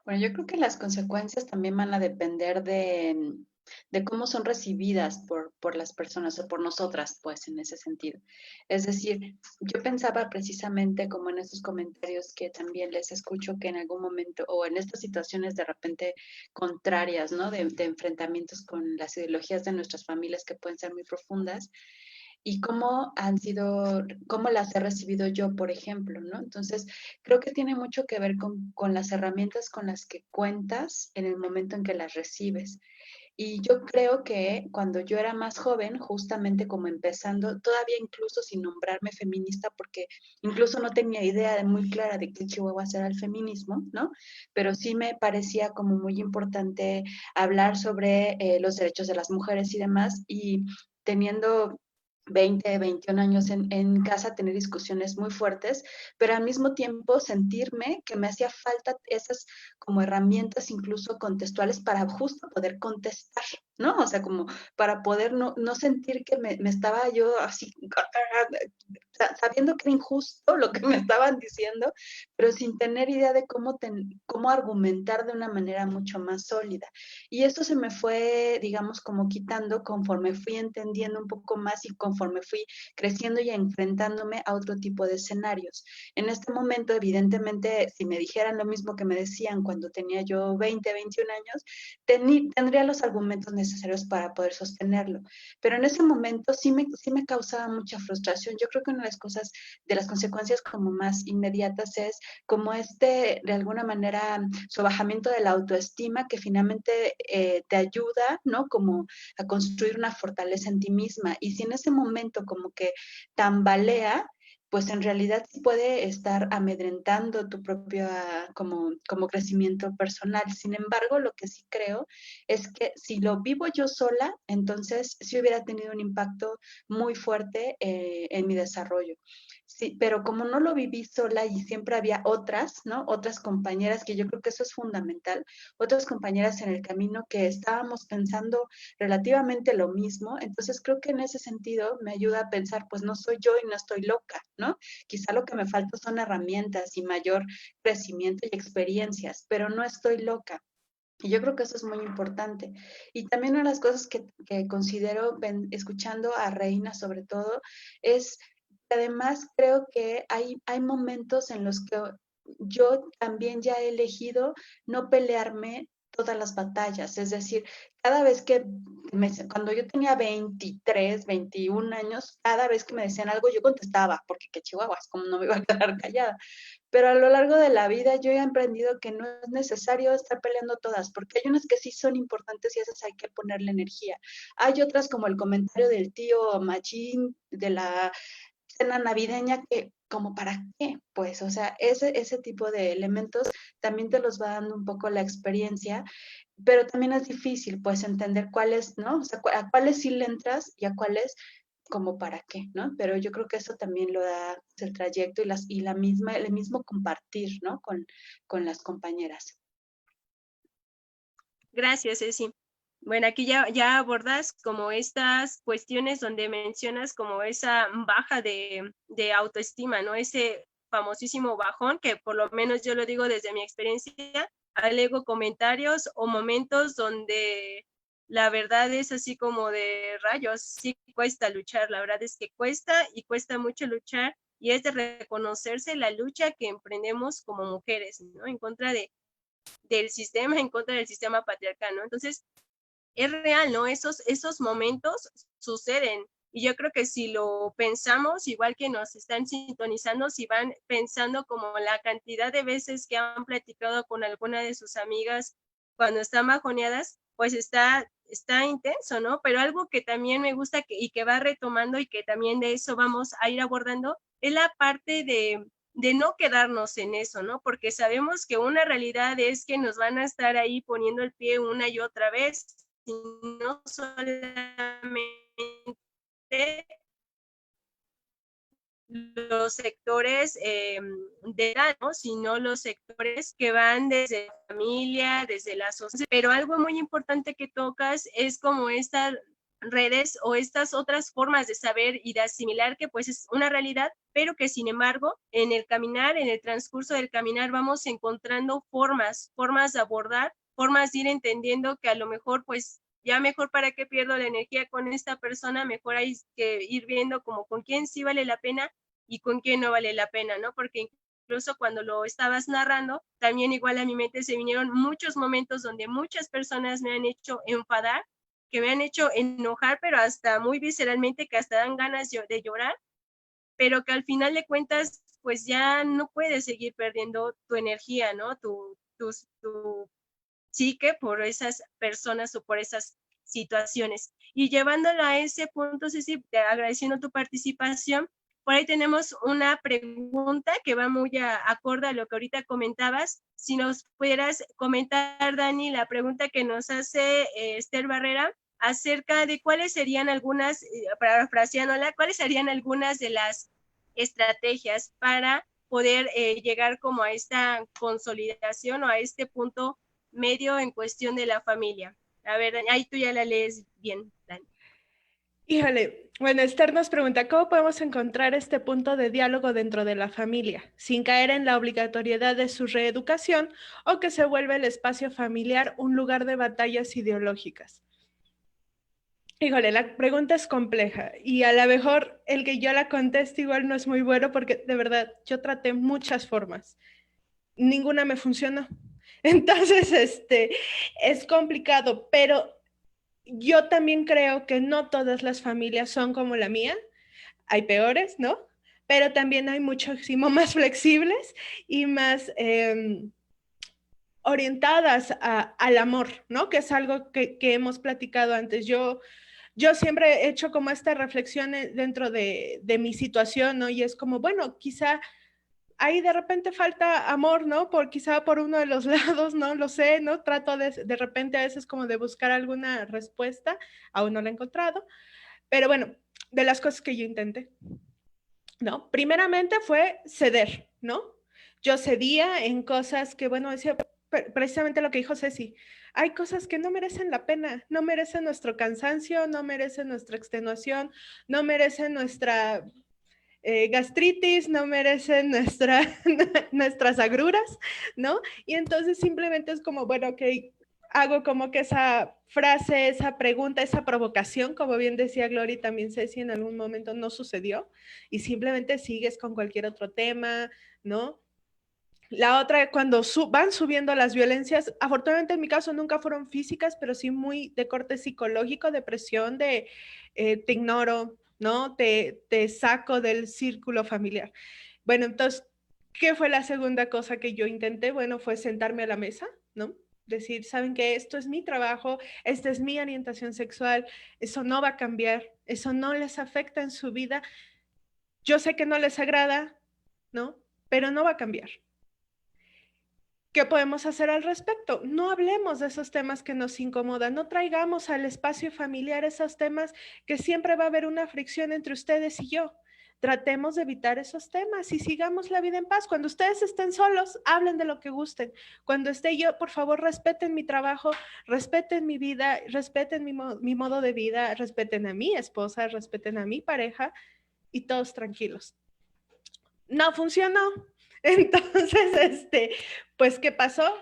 Bueno, yo creo que las consecuencias también van a depender de cómo son recibidas por las personas o por nosotras, pues, en ese sentido. Es decir, yo pensaba precisamente como en estos comentarios que también les escucho que en algún momento, o en estas situaciones de repente contrarias, ¿no? De enfrentamientos con las ideologías de nuestras familias que pueden ser muy profundas, y cómo han sido, cómo las he recibido yo, por ejemplo, ¿no? Entonces, creo que tiene mucho que ver con las herramientas con las que cuentas en el momento en que las recibes. Y yo creo que cuando yo era más joven, justamente como empezando, todavía incluso sin nombrarme feminista, porque incluso no tenía idea muy clara de qué Chihuahua era el feminismo, ¿no? Pero sí me parecía como muy importante hablar sobre los derechos de las mujeres y demás, y teniendo 20, 21 años en casa, tener discusiones muy fuertes, pero al mismo tiempo sentirme que me hacía falta esas como herramientas incluso contextuales para justo poder contestar, ¿no? O sea, como para poder no sentir que me estaba yo así, sabiendo que era injusto lo que me estaban diciendo, pero sin tener idea de cómo argumentar de una manera mucho más sólida. Y esto se me fue, digamos, como quitando conforme fui entendiendo un poco más y conforme fui creciendo y enfrentándome a otro tipo de escenarios. En este momento, evidentemente, si me dijeran lo mismo que me decían cuando tenía yo 20, 21 años, tendría los argumentos necesarios para poder sostenerlo. Pero en ese momento sí me causaba mucha frustración. Yo creo que una de las consecuencias como más inmediatas es como de alguna manera, sobajamiento de la autoestima que finalmente te ayuda, ¿no? Como a construir una fortaleza en ti misma. Y si en ese momento como que tambalea, pues en realidad sí puede estar amedrentando tu propio como crecimiento personal. Sin embargo, lo que sí creo es que si lo vivo yo sola, entonces sí hubiera tenido un impacto muy fuerte en mi desarrollo. Sí, pero como no lo viví sola y siempre había otras, ¿no? Otras compañeras, que yo creo que eso es fundamental, otras compañeras en el camino que estábamos pensando relativamente lo mismo, entonces creo que en ese sentido me ayuda a pensar, pues no soy yo y no estoy loca, ¿no? Quizá lo que me falta son herramientas y mayor crecimiento y experiencias, pero no estoy loca. Y yo creo que eso es muy importante. Y también una de las cosas que considero, escuchando a Reina sobre todo, es que además creo que hay momentos en los que yo también ya he elegido no pelearme todas las batallas. Es decir, cada vez que, cuando yo tenía 23, 21 años, cada vez que me decían algo, yo contestaba, porque qué chihuahuas, como no me iba a quedar callada. Pero a lo largo de la vida yo he aprendido que no es necesario estar peleando todas, porque hay unas que sí son importantes y esas hay que ponerle energía. Hay otras como el comentario del tío Machín de la cena navideña que, como para qué, pues, o sea, ese tipo de elementos también te los va dando un poco la experiencia, pero también es difícil, pues, entender cuáles, ¿no? O sea, a cuáles sí le entras y a cuáles como para qué, ¿no? Pero yo creo que eso también lo da el trayecto el mismo compartir, ¿no? Con las compañeras. Gracias, Ceci. Bueno, aquí ya abordas como estas cuestiones donde mencionas como esa baja de autoestima, ¿no? Ese famosísimo bajón que por lo menos yo lo digo desde mi experiencia, alego comentarios o momentos donde la verdad es así como de rayos, sí cuesta luchar, la verdad es que cuesta y cuesta mucho luchar y es de reconocerse la lucha que emprendemos como mujeres, ¿no? En contra del sistema, en contra del sistema patriarcal, ¿no? Entonces, es real, ¿no? Esos momentos suceden. Y yo creo que si lo pensamos, igual que nos están sintonizando, si van pensando como la cantidad de veces que han platicado con alguna de sus amigas cuando están bajoneadas, pues está intenso, ¿no? Pero algo que también me gusta y que va retomando y que también de eso vamos a ir abordando es la parte de no quedarnos en eso, ¿no? Porque sabemos que una realidad es que nos van a estar ahí poniendo el pie una y otra vez, no solamente los sectores de edad, ¿no? Sino los sectores que van desde la familia, desde la sociedad. Pero algo muy importante que tocas es como estas redes o estas otras formas de saber y de asimilar que pues es una realidad, pero que sin embargo en el caminar, en el transcurso del caminar vamos encontrando formas de abordar, formas de ir entendiendo que a lo mejor pues ya mejor para qué pierdo la energía con esta persona, mejor hay que ir viendo como con quién sí vale la pena y con quién no vale la pena, ¿no? Porque incluso cuando lo estabas narrando, también igual a mi mente se vinieron muchos momentos donde muchas personas me han hecho enfadar, que me han hecho enojar, pero hasta muy visceralmente, que hasta dan ganas de llorar, pero que al final de cuentas, pues ya no puedes seguir perdiendo tu energía, ¿no? Tu psique por esas personas o por esas situaciones. Y llevándolo a ese punto, Ceci, agradeciendo tu participación, por ahí tenemos una pregunta que va muy acorde a lo que ahorita comentabas. Si nos pudieras comentar, Dani, la pregunta que nos hace Esther Barrera acerca de cuáles serían algunas, parafraseándola, cuáles serían algunas de las estrategias para poder llegar como a esta consolidación o a este punto medio en cuestión de la familia. A ver, ahí tú ya la lees bien, Dani. Híjole, bueno, Esther nos pregunta, ¿cómo podemos encontrar este punto de diálogo dentro de la familia, sin caer en la obligatoriedad de su reeducación o que se vuelva el espacio familiar un lugar de batallas ideológicas? Híjole, la pregunta es compleja y a lo mejor el que yo la conteste igual no es muy bueno porque de verdad yo traté muchas formas, ninguna me funcionó. Entonces, es complicado, pero yo también creo que no todas las familias son como la mía, hay peores, ¿no? pero también hay muchísimo más flexibles y más orientadas al amor, ¿no? Que es algo que hemos platicado antes. Yo siempre he hecho como esta reflexión dentro de mi situación, ¿no? Y es como, bueno, quizá ahí de repente falta amor, ¿no? Quizá por uno de los lados, no lo sé, ¿no? Trato de repente a veces como de buscar alguna respuesta, aún no la he encontrado, pero bueno, de las cosas que yo intenté, ¿no? Primeramente fue ceder, ¿no? Yo cedía en cosas que, bueno, decía precisamente lo que dijo Ceci, hay cosas que no merecen la pena, no merecen nuestro cansancio, no merecen nuestra extenuación, no merecen nuestra gastritis, no merecen nuestras agruras, ¿no? Y entonces simplemente es como, bueno, ok, hago como que esa frase, esa pregunta, esa provocación, como bien decía Gloria, también Ceci, en algún momento no sucedió y simplemente sigues con cualquier otro tema, ¿no? La otra, cuando van subiendo las violencias, afortunadamente en mi caso nunca fueron físicas, pero sí muy de corte psicológico, depresión, te ignoro, ¿no? Te saco del círculo familiar. Bueno, entonces, ¿qué fue la segunda cosa que yo intenté? Bueno, fue sentarme a la mesa, ¿no? Decir, ¿saben qué? Esto es mi trabajo, esta es mi orientación sexual, eso no va a cambiar, eso no les afecta en su vida. Yo sé que no les agrada, ¿no? Pero no va a cambiar. ¿Qué podemos hacer al respecto? No hablemos de esos temas que nos incomodan, no traigamos al espacio familiar esos temas que siempre va a haber una fricción entre ustedes y yo. Tratemos de evitar esos temas y sigamos la vida en paz. Cuando ustedes estén solos, hablen de lo que gusten. Cuando esté yo, por favor, respeten mi trabajo, respeten mi vida, respeten mi modo de vida, respeten a mi esposa, respeten a mi pareja y todos tranquilos. No funcionó. Entonces, pues, ¿qué pasó?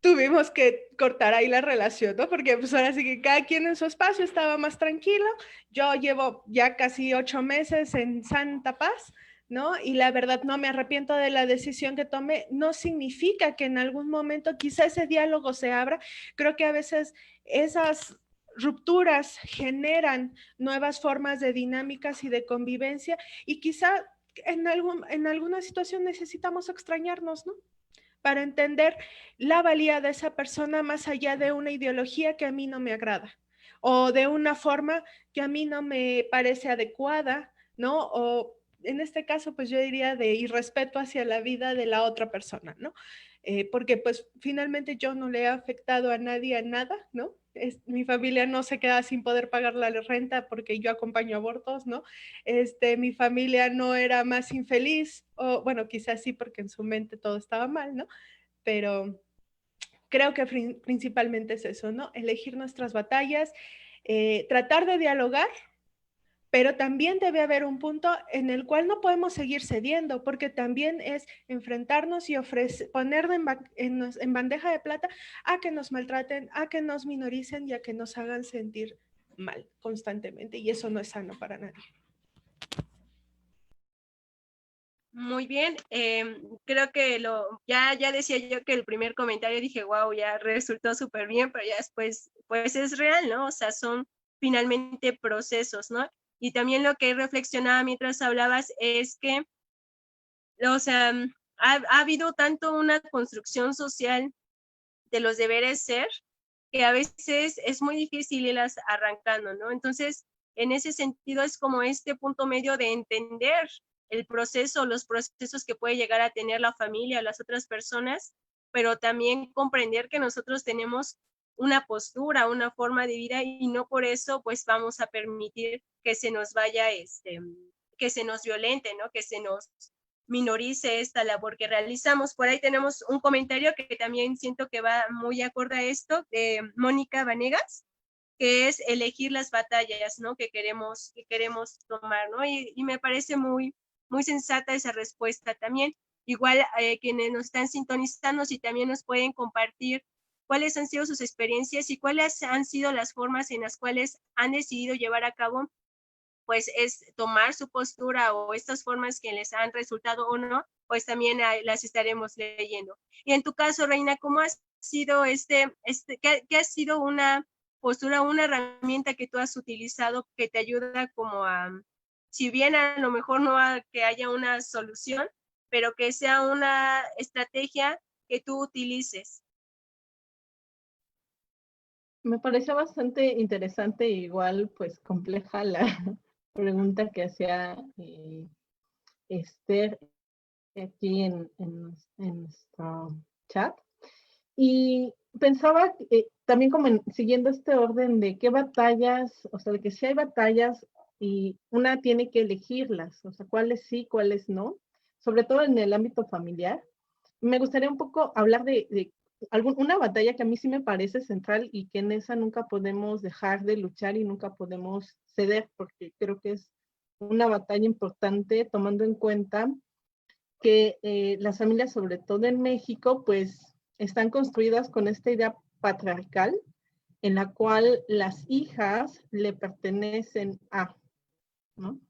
Tuvimos que cortar ahí la relación, ¿no? Porque pues ahora sí que cada quien en su espacio estaba más tranquilo. Yo llevo ya casi 8 meses en santa paz, ¿no? Y la verdad no me arrepiento de la decisión que tomé. No significa que en algún momento quizá ese diálogo se abra. Creo que a veces esas rupturas generan nuevas formas de dinámicas y de convivencia y quizá en alguna situación necesitamos extrañarnos, ¿no? Para entender la valía de esa persona más allá de una ideología que a mí no me agrada o de una forma que a mí no me parece adecuada, ¿no? O en este caso, pues yo diría de irrespeto hacia la vida de la otra persona, ¿no? Porque pues finalmente yo no le he afectado a nadie a nada, ¿no? Mi familia no se queda sin poder pagar la renta porque yo acompaño abortos, ¿no? Mi familia no era más infeliz, o bueno, quizás sí porque en su mente todo estaba mal, ¿no? Pero creo que principalmente es eso, ¿no? Elegir nuestras batallas, tratar de dialogar, pero también debe haber un punto en el cual no podemos seguir cediendo, porque también es enfrentarnos y poner en bandeja de plata a que nos maltraten, a que nos minoricen y a que nos hagan sentir mal constantemente, y eso no es sano para nadie. Muy bien, creo que ya decía yo que el primer comentario dije, wow, ya resultó súper bien, pero ya después, pues es real, ¿no? O sea, son finalmente procesos, ¿no? Y también lo que reflexionaba mientras hablabas es que, o sea, ha habido tanto una construcción social de los deberes ser que a veces es muy difícil irlas arrancando, ¿no? Entonces, en ese sentido es como este punto medio de entender el proceso, los procesos que puede llegar a tener la familia, las otras personas, pero también comprender que nosotros tenemos una postura, una forma de vida y no por eso pues vamos a permitir que se nos vaya, que se nos violente, ¿no? Que se nos minorice esta labor que realizamos. Por ahí tenemos un comentario que también siento que va muy acorde a esto, de Mónica Vanegas, que es elegir las batallas, ¿no? que queremos tomar, ¿no? Y me parece muy sensata esa respuesta también. Igual quienes nos están sintonizando, si también nos pueden compartir cuáles han sido sus experiencias y cuáles han sido las formas en las cuales han decidido llevar a cabo pues es tomar su postura o estas formas que les han resultado o no, pues también las estaremos leyendo. Y en tu caso, Reina, ¿cómo ha sido qué ha sido una postura, una herramienta que tú has utilizado que te ayuda como a si bien a lo mejor no que haya una solución, pero que sea una estrategia que tú utilices. Me pareció bastante interesante e igual pues compleja la pregunta que hacía Esther aquí en nuestro chat. Y pensaba también como siguiendo este orden de qué batallas, o sea, de que si hay batallas y una tiene que elegirlas, o sea, cuáles sí, cuáles no, sobre todo en el ámbito familiar. Me gustaría un poco hablar de una batalla que a mí sí me parece central y que en esa nunca podemos dejar de luchar y nunca podemos ceder, porque creo que es una batalla importante tomando en cuenta que las familias, sobre todo en México, pues están construidas con esta idea patriarcal en la cual las hijas le pertenecen ¿no?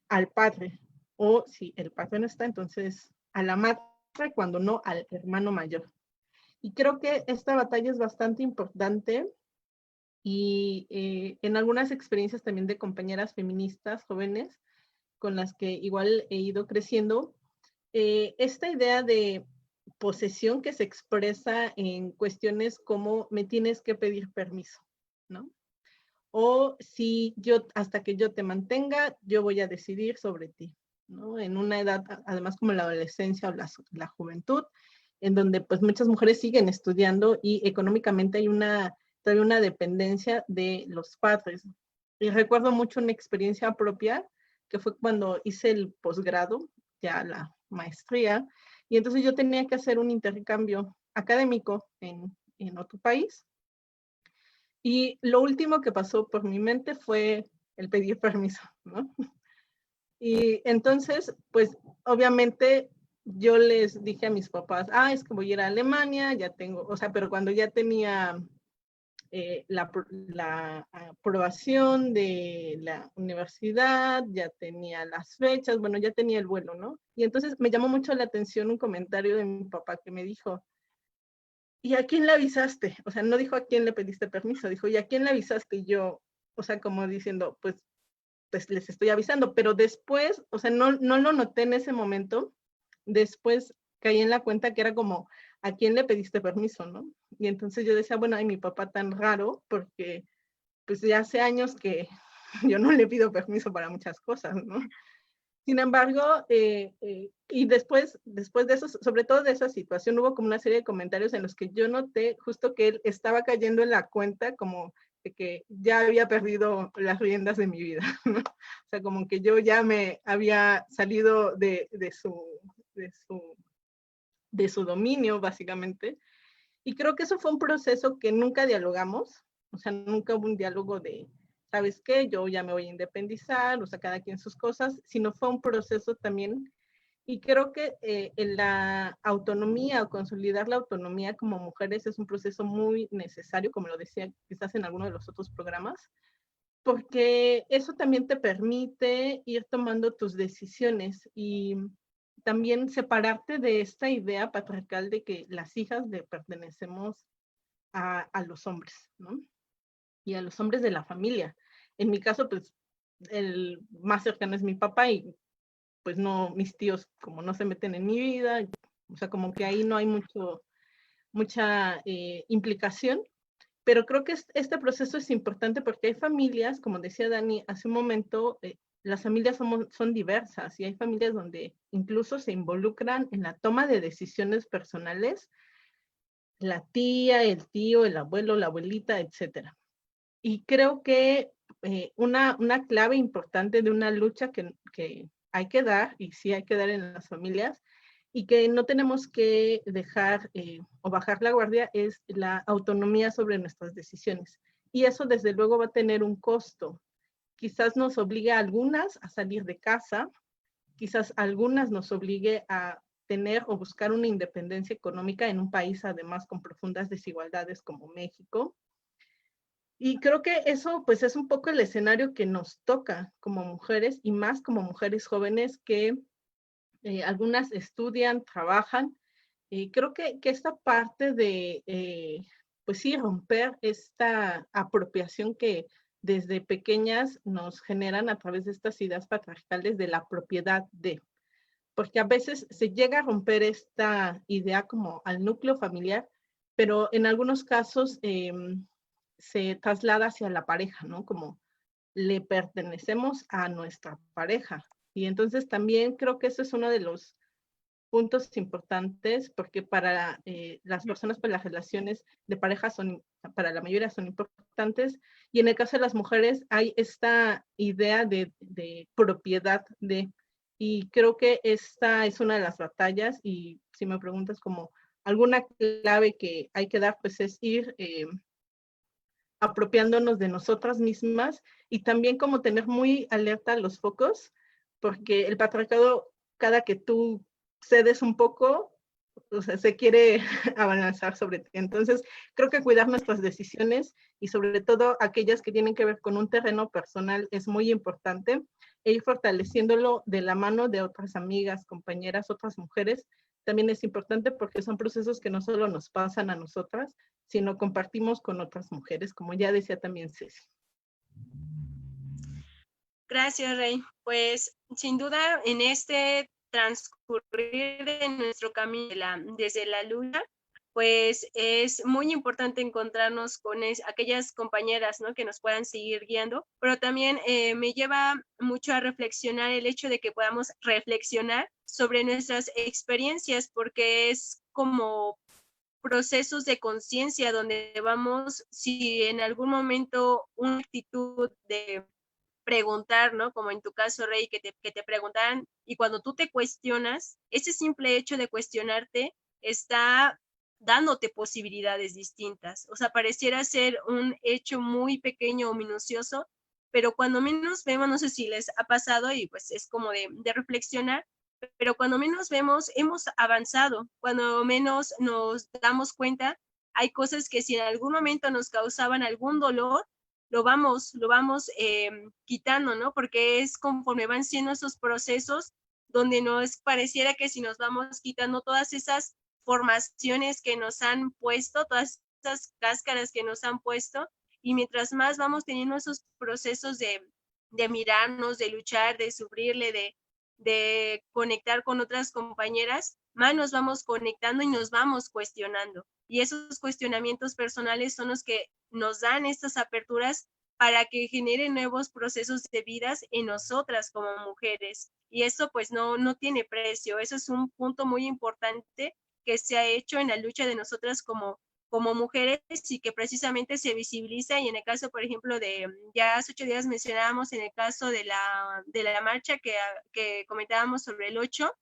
Al padre, o si el padre no está, entonces a la madre, cuando no al hermano mayor. Y creo que esta batalla es bastante importante y en algunas experiencias también de compañeras feministas jóvenes con las que igual he ido creciendo, esta idea de posesión que se expresa en cuestiones como me tienes que pedir permiso, ¿no? O si yo, hasta que yo te mantenga, yo voy a decidir sobre ti, ¿no? En una edad, además como la adolescencia o la juventud, en donde pues muchas mujeres siguen estudiando y económicamente hay todavía una dependencia de los padres. Y recuerdo mucho una experiencia propia, que fue cuando hice el posgrado, ya la maestría, y entonces yo tenía que hacer un intercambio académico en otro país. Y lo último que pasó por mi mente fue el pedir permiso, ¿no? Y entonces, pues, obviamente, yo les dije a mis papás, es que voy a ir a Alemania, ya tengo, o sea, pero cuando ya tenía la aprobación de la universidad, ya tenía las fechas, bueno, ya tenía el vuelo, ¿no? Y entonces me llamó mucho la atención un comentario de mi papá que me dijo, ¿y a quién le avisaste? O sea, no dijo a quién le pediste permiso, dijo, ¿y a quién le avisaste? Y yo, o sea, como diciendo, pues les estoy avisando, pero después, o sea, no lo noté en ese momento, después caí en la cuenta que era como, ¿a quién le pediste permiso, no? Y entonces yo decía, bueno, ay, mi papá tan raro, porque pues ya hace años que yo no le pido permiso para muchas cosas, ¿no? Sin embargo, y después de eso, sobre todo de esa situación, hubo como una serie de comentarios en los que yo noté justo que él estaba cayendo en la cuenta como de que ya había perdido las riendas de mi vida, ¿no? O sea, como que yo ya me había salido de su dominio, básicamente. Y creo que eso fue un proceso que nunca dialogamos, o sea, nunca hubo un diálogo de, ¿sabes qué? Yo ya me voy a independizar, o sea, cada quien sus cosas, sino fue un proceso también. Y creo que en la autonomía o consolidar la autonomía como mujeres es un proceso muy necesario, como lo decía quizás en alguno de los otros programas, porque eso también te permite ir tomando tus decisiones y también separarte de esta idea patriarcal de que las hijas le pertenecemos a los hombres, ¿no? Y a los hombres de la familia. En mi caso, pues, el más cercano es mi papá y pues no, mis tíos como no se meten en mi vida, o sea, como que ahí no hay mucha implicación, pero creo que este proceso es importante porque hay familias, como decía Dani hace un momento, las familias son diversas y hay familias donde incluso se involucran en la toma de decisiones personales la tía, el tío, el abuelo, la abuelita, etcétera. Y creo que una clave importante de una lucha que hay que dar, y sí hay que dar en las familias, y que no tenemos que dejar o bajar la guardia, es la autonomía sobre nuestras decisiones. Y eso desde luego va a tener un costo. Quizás nos obligue a algunas a salir de casa, quizás algunas nos obligue a tener o buscar una independencia económica en un país además con profundas desigualdades como México. Y creo que eso pues es un poco el escenario que nos toca como mujeres y más como mujeres jóvenes que algunas estudian, trabajan. Creo que esta parte de, pues sí, romper esta apropiación que desde pequeñas nos generan a través de estas ideas patriarcales de la propiedad de, porque a veces se llega a romper esta idea como al núcleo familiar, pero en algunos casos se traslada hacia la pareja, ¿no? Como le pertenecemos a nuestra pareja. Y entonces también creo que eso es uno de los puntos importantes, porque para las personas, pues las relaciones de pareja son, para la mayoría son importantes, y en el caso de las mujeres hay esta idea de propiedad de, y creo que esta es una de las batallas, y si me preguntas como alguna clave que hay que dar, pues es ir apropiándonos de nosotras mismas, y también como tener muy alerta los focos, porque el patriarcado, cada que tú cedes un poco, o sea, se quiere abalanzar sobre ti. Entonces, creo que cuidar nuestras decisiones, y sobre todo aquellas que tienen que ver con un terreno personal, es muy importante, e ir fortaleciéndolo de la mano de otras amigas, compañeras, otras mujeres, también es importante, porque son procesos que no solo nos pasan a nosotras, sino compartimos con otras mujeres, como ya decía también Ceci. Gracias, Rey. Pues sin duda en este transcurrir de nuestro camino desde la lucha, pues es muy importante encontrarnos con aquellas compañeras, ¿no?, que nos puedan seguir guiando, pero también me lleva mucho a reflexionar el hecho de que podamos reflexionar sobre nuestras experiencias, porque es como procesos de conciencia donde vamos, si en algún momento una actitud de preguntar, ¿no? Como en tu caso, Rey, que te preguntaran, y cuando tú te cuestionas, ese simple hecho de cuestionarte está dándote posibilidades distintas. O sea, pareciera ser un hecho muy pequeño o minucioso, pero cuando menos vemos, no sé si les ha pasado, y pues es como de reflexionar, pero cuando menos vemos, hemos avanzado, cuando menos nos damos cuenta, hay cosas que si en algún momento nos causaban algún dolor, lo vamos quitando, ¿no? Porque es conforme van siendo esos procesos donde nos pareciera que si nos vamos quitando todas esas formaciones que nos han puesto, todas esas cáscaras que nos han puesto, y mientras más vamos teniendo esos procesos de mirarnos, de luchar, de sufrirle, de conectar con otras compañeras, más nos vamos conectando y nos vamos cuestionando. Y esos cuestionamientos personales son los que nos dan estas aperturas para que generen nuevos procesos de vidas en nosotras como mujeres. Y eso pues no tiene precio. Eso es un punto muy importante que se ha hecho en la lucha de nosotras como mujeres, y que precisamente se visibiliza. Y en el caso, por ejemplo, de ya hace 8 días mencionábamos en el caso de la marcha que comentábamos sobre el 8,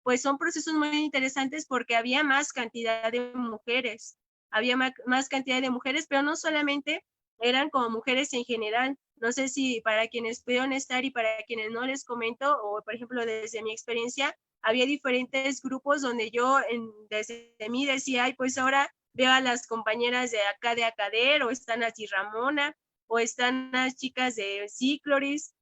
pues son procesos muy interesantes porque había más cantidad de mujeres, pero no solamente eran como mujeres en general. No sé si para quienes pudieron estar y para quienes no les comento, o por ejemplo desde mi experiencia, había diferentes grupos donde yo desde mí decía, ay, pues ahora veo a las compañeras de acá de Acader, o están así Ramona, o están las chicas de Cicloris,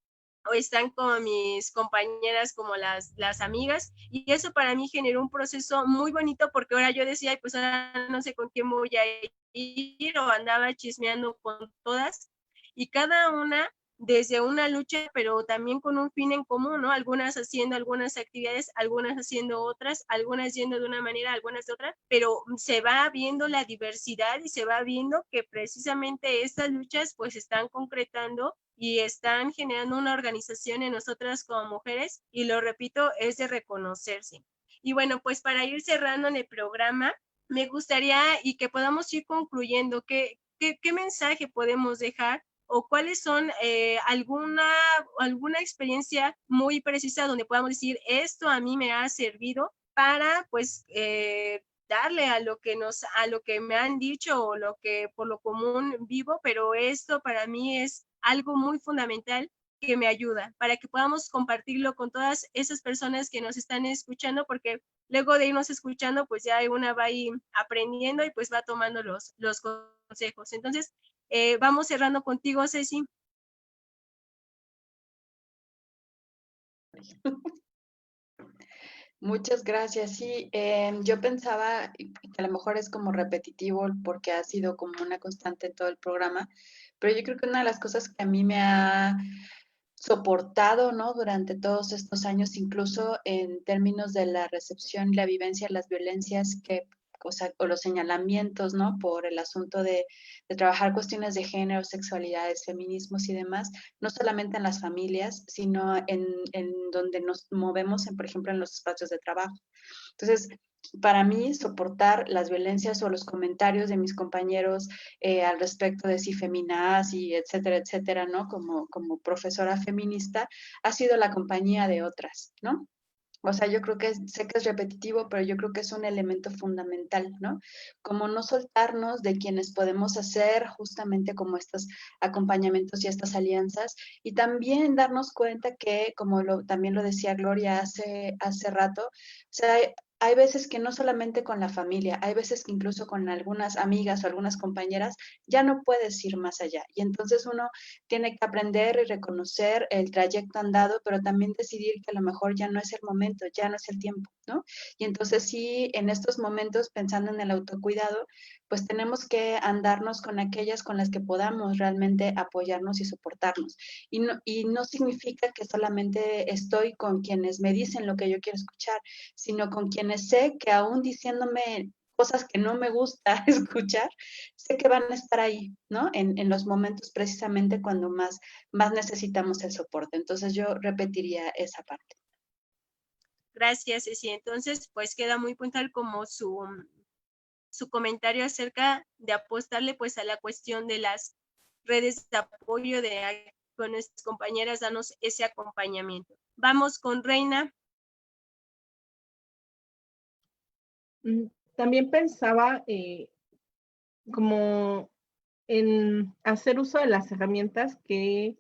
o están como mis compañeras, como las amigas, y eso para mí generó un proceso muy bonito, porque ahora yo decía, pues ahora no sé con quién voy a ir, o andaba chismeando con todas, y cada una desde una lucha, pero también con un fin en común, ¿no? Algunas haciendo algunas actividades, algunas haciendo otras, algunas yendo de una manera, algunas de otra, pero se va viendo la diversidad y se va viendo que precisamente estas luchas pues están concretando y están generando una organización en nosotras como mujeres, y lo repito, es de reconocerse. Y bueno, pues para ir cerrando en el programa, me gustaría y que podamos ir concluyendo, ¿qué mensaje podemos dejar, o cuáles son alguna experiencia muy precisa donde podamos decir, esto a mí me ha servido para pues darle a lo que me han dicho, o lo que por lo común vivo, pero esto para mí es algo muy fundamental que me ayuda, para que podamos compartirlo con todas esas personas que nos están escuchando, porque luego de irnos escuchando, pues ya una va ahí aprendiendo y pues va tomando los consejos. Entonces, vamos cerrando contigo, Ceci. Muchas gracias. Sí, yo pensaba, y que a lo mejor es como repetitivo porque ha sido como una constante en todo el programa, pero yo creo que una de las cosas que a mí me ha soportado, ¿no? Durante todos estos años, incluso en términos de la recepción y la vivencia de las violencias o los señalamientos, ¿no? Por el asunto de trabajar cuestiones de género, sexualidades, feminismos y demás, no solamente en las familias, sino en donde nos movemos, por ejemplo, en los espacios de trabajo. Entonces, para mí, soportar las violencias o los comentarios de mis compañeros al respecto de si feminaz y etcétera, etcétera, ¿no? Como profesora feminista, ha sido la compañía de otras, ¿no? O sea, yo creo que sé que es repetitivo, pero yo creo que es un elemento fundamental, ¿no? Como no soltarnos de quienes podemos hacer justamente como estos acompañamientos y estas alianzas, y también darnos cuenta que, como también lo decía Gloria hace rato, o sea, hay veces que no solamente con la familia, hay veces que incluso con algunas amigas o algunas compañeras ya no puedes ir más allá. Y entonces uno tiene que aprender y reconocer el trayecto andado, pero también decidir que a lo mejor ya no es el momento, ya no es el tiempo, ¿no? Y entonces sí, en estos momentos, pensando en el autocuidado, pues tenemos que andarnos con aquellas con las que podamos realmente apoyarnos y soportarnos. Y no significa que solamente estoy con quienes me dicen lo que yo quiero escuchar, sino con quienes sé que aún diciéndome cosas que no me gusta escuchar, sé que van a estar ahí, ¿no? En los momentos precisamente cuando más necesitamos el soporte. Entonces yo repetiría esa parte. Gracias, Ceci. Entonces, pues queda muy puntual como su comentario acerca de apostarle pues a la cuestión de las redes de apoyo con nuestras compañeras, danos ese acompañamiento. Vamos con Reina. También pensaba como en hacer uso de las herramientas que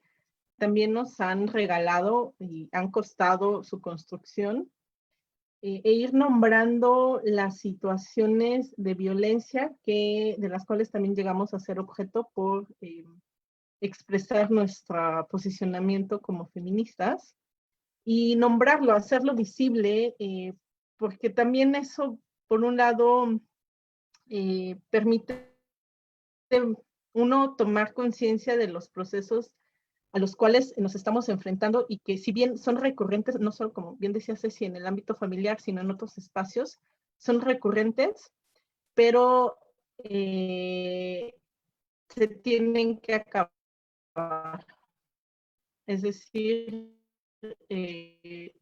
también nos han regalado y han costado su construcción, e ir nombrando las situaciones de violencia de las cuales también llegamos a ser objeto por expresar nuestro posicionamiento como feministas, y nombrarlo, hacerlo visible, porque también eso, por un lado, permite uno tomar conciencia de los procesos a los cuales nos estamos enfrentando y que si bien son recurrentes, no solo como bien decía Ceci en el ámbito familiar, sino en otros espacios, son recurrentes, pero se tienen que acabar. Es decir,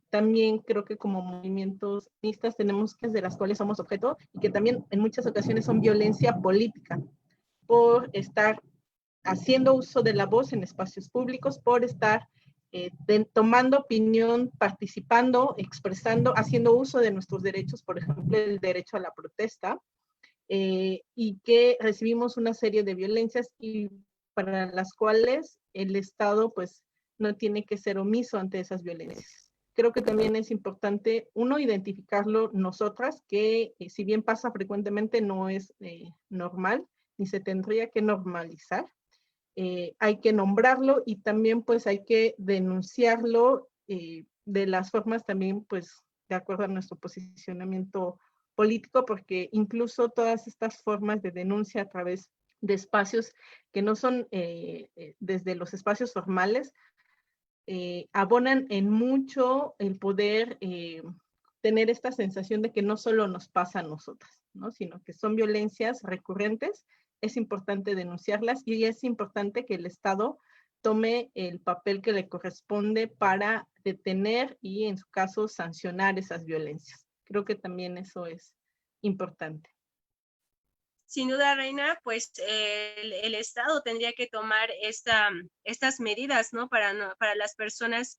también creo que como movimientos feministas tenemos que de las cuales somos objeto y que también en muchas ocasiones son violencia política por estar haciendo uso de la voz en espacios públicos, por estar tomando opinión, participando, expresando, haciendo uso de nuestros derechos, por ejemplo, el derecho a la protesta, y que recibimos una serie de violencias y para las cuales el Estado pues no tiene que ser omiso ante esas violencias. Creo que también es importante, uno, identificarlo nosotras, que si bien pasa frecuentemente, no es normal, ni se tendría que normalizar. Hay que nombrarlo y también pues hay que denunciarlo de las formas también pues de acuerdo a nuestro posicionamiento político, porque incluso todas estas formas de denuncia a través de espacios que no son desde los espacios formales, abonan en mucho el poder tener esta sensación de que no solo nos pasa a nosotras, ¿no? Sino que son violencias recurrentes. Es importante denunciarlas y es importante que el Estado tome el papel que le corresponde para detener y, en su caso, sancionar esas violencias. Creo que también eso es importante. Sin duda, Reina, pues el Estado tendría que tomar estas medidas, ¿no? Para las personas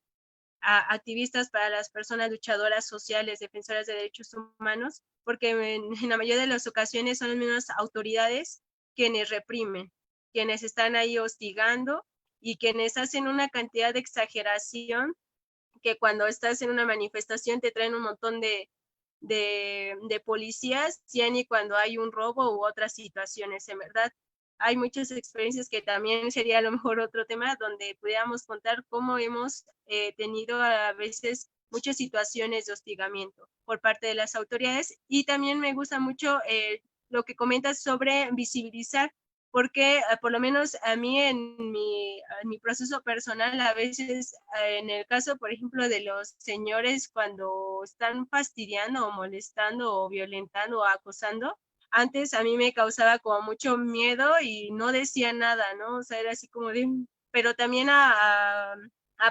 activistas, para las personas luchadoras sociales, defensoras de derechos humanos, porque en la mayoría de las ocasiones son las mismas autoridades quienes reprimen, quienes están ahí hostigando y quienes hacen una cantidad de exageración que cuando estás en una manifestación te traen un montón de policías, ya ni cuando hay un robo u otras situaciones, en verdad. Hay muchas experiencias que también sería a lo mejor otro tema donde pudiéramos contar cómo hemos tenido a veces muchas situaciones de hostigamiento por parte de las autoridades. Y también me gusta mucho lo que comentas sobre visibilizar, porque por lo menos a mí en mi proceso personal, a veces en el caso, por ejemplo, de los señores cuando están fastidiando o molestando o violentando o acosando, antes a mí me causaba como mucho miedo y no decía nada, ¿no? O sea, era así como de, pero también a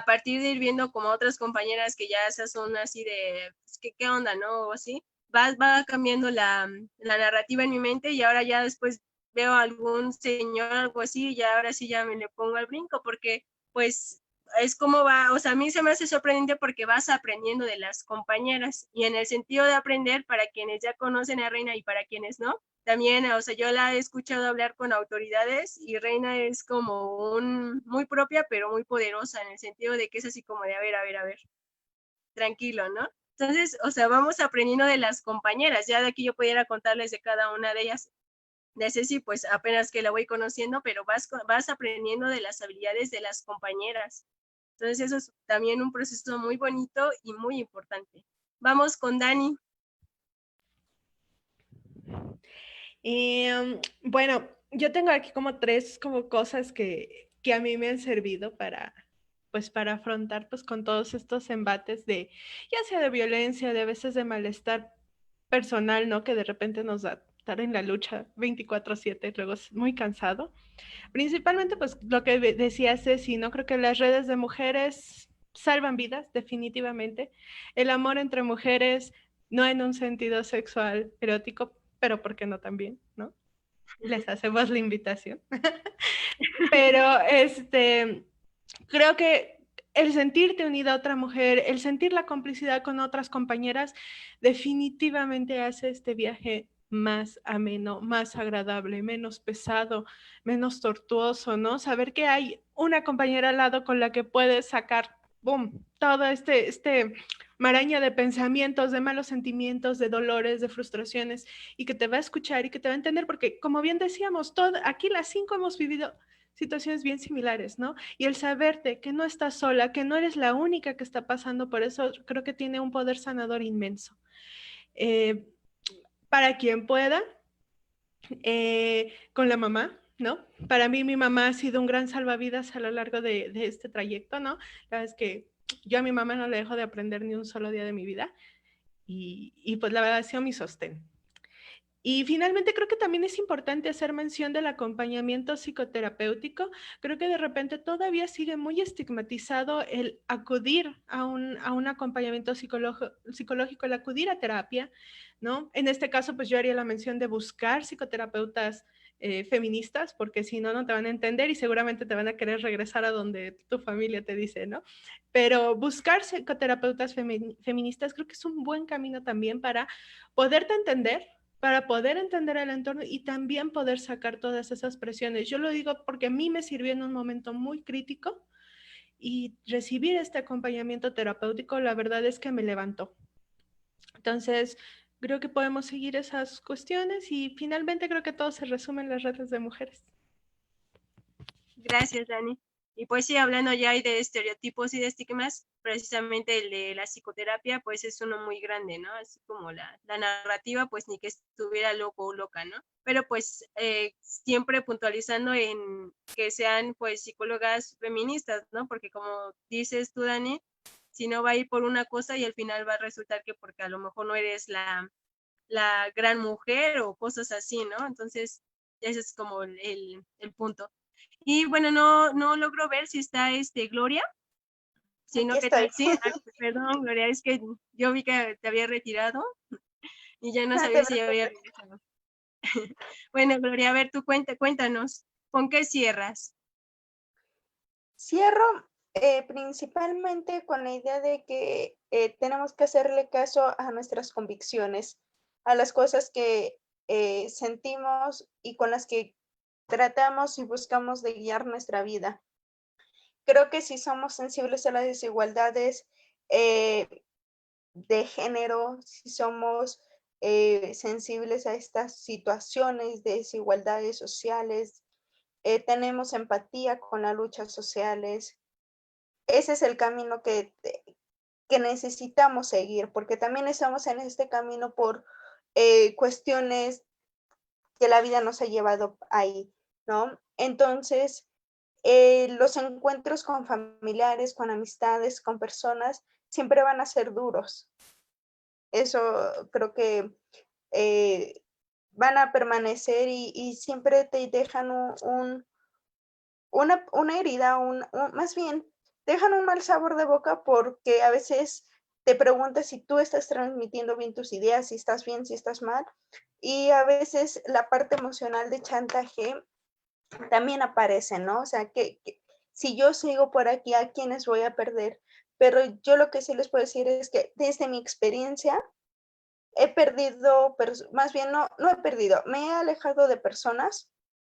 partir de ir viendo como otras compañeras que ya esas son así de, pues, ¿qué onda, no? O así, va cambiando la narrativa en mi mente y ahora ya después veo a algún señor, algo así, y ya ahora sí ya me le pongo al brinco, porque pues es como va, o sea, a mí se me hace sorprendente porque vas aprendiendo de las compañeras, y en el sentido de aprender, para quienes ya conocen a Reina y para quienes no, también, o sea, yo la he escuchado hablar con autoridades y Reina es como muy propia, pero muy poderosa, en el sentido de que es así como de, a ver, tranquilo, ¿no? Entonces, o sea, vamos aprendiendo de las compañeras, ya de aquí yo pudiera contarles de cada una de ellas. De Ceci, pues apenas que la voy conociendo, pero vas aprendiendo de las habilidades de las compañeras. Entonces eso es también un proceso muy bonito y muy importante. Vamos con Dani. Bueno, yo tengo aquí como tres como cosas que a mí me han servido pues para afrontar pues con todos estos embates de, ya sea de violencia, de a veces de malestar personal, ¿no? Que de repente nos da estar en la lucha 24/7, luego es muy cansado. Principalmente, pues lo que decía Ceci, ¿no? Creo que las redes de mujeres salvan vidas, definitivamente. El amor entre mujeres, no en un sentido sexual, erótico, pero ¿por qué no también, no? Les hacemos la invitación. Pero creo que el sentirte unida a otra mujer, el sentir la complicidad con otras compañeras, definitivamente hace este viaje más ameno, más agradable, menos pesado, menos tortuoso, ¿no? Saber que hay una compañera al lado con la que puedes sacar, boom, todo este maraña de pensamientos, de malos sentimientos, de dolores, de frustraciones, y que te va a escuchar y que te va a entender, porque como bien decíamos, aquí las 5 hemos vivido situaciones bien similares, ¿no? Y el saberte que no estás sola, que no eres la única que está pasando por eso, creo que tiene un poder sanador inmenso. Para quien pueda, con la mamá, ¿no? Para mí mi mamá ha sido un gran salvavidas a lo largo de este trayecto, ¿no? La verdad es que yo a mi mamá no le dejo de aprender ni un solo día de mi vida y pues la verdad ha sido mi sostén. Y finalmente creo que también es importante hacer mención del acompañamiento psicoterapéutico. Creo que de repente todavía sigue muy estigmatizado el acudir a un acompañamiento psicológico, el acudir a terapia, ¿no? En este caso, pues yo haría la mención de buscar psicoterapeutas feministas, porque si no, no te van a entender y seguramente te van a querer regresar a donde tu familia te dice, ¿no? Pero buscar psicoterapeutas feministas creo que es un buen camino también para poderte entender, para poder entender el entorno y también poder sacar todas esas presiones. Yo lo digo porque a mí me sirvió en un momento muy crítico y recibir este acompañamiento terapéutico, la verdad es que me levantó. Entonces, creo que podemos seguir esas cuestiones y finalmente creo que todo se resume en las redes de mujeres. Gracias, Dani. Y pues sí, hablando ya de estereotipos y de estigmas, precisamente el de la psicoterapia, pues es uno muy grande, ¿no? Así como la narrativa, pues ni que estuviera loco o loca, ¿no? Pero pues siempre puntualizando en que sean pues psicólogas feministas, ¿no? Porque como dices tú, Dani, si no va a ir por una cosa y al final va a resultar que porque a lo mejor no eres la gran mujer o cosas así, ¿no? Entonces, ese es como el punto. Y bueno, no logro ver si está Gloria. Si no, ¿qué tal? Sí, perdón, Gloria, es que yo vi que te había retirado y ya no sabía si ya había regresado. Bueno, Gloria, a ver, tú cuéntanos, ¿con qué cierras? Cierro principalmente con la idea de que tenemos que hacerle caso a nuestras convicciones, a las cosas que sentimos y con las que tratamos y buscamos de guiar nuestra vida. Creo que si somos sensibles a las desigualdades de género, si somos sensibles a estas situaciones de desigualdades sociales, tenemos empatía con las luchas sociales, ese es el camino que necesitamos seguir, porque también estamos en este camino por cuestiones que la vida nos ha llevado ahí. ¿no? Entonces, los encuentros con familiares, con amistades, con personas, siempre van a ser duros. Eso creo que van a permanecer y siempre te dejan una herida, más bien, dejan un mal sabor de boca porque a veces te preguntas si tú estás transmitiendo bien tus ideas, si estás bien, si estás mal. Y a veces la parte emocional de chantaje también aparece, ¿no? O sea, que si yo sigo por aquí, ¿a quiénes voy a perder? Pero yo lo que sí les puedo decir es que desde mi experiencia he perdido, más bien no he perdido, me he alejado de personas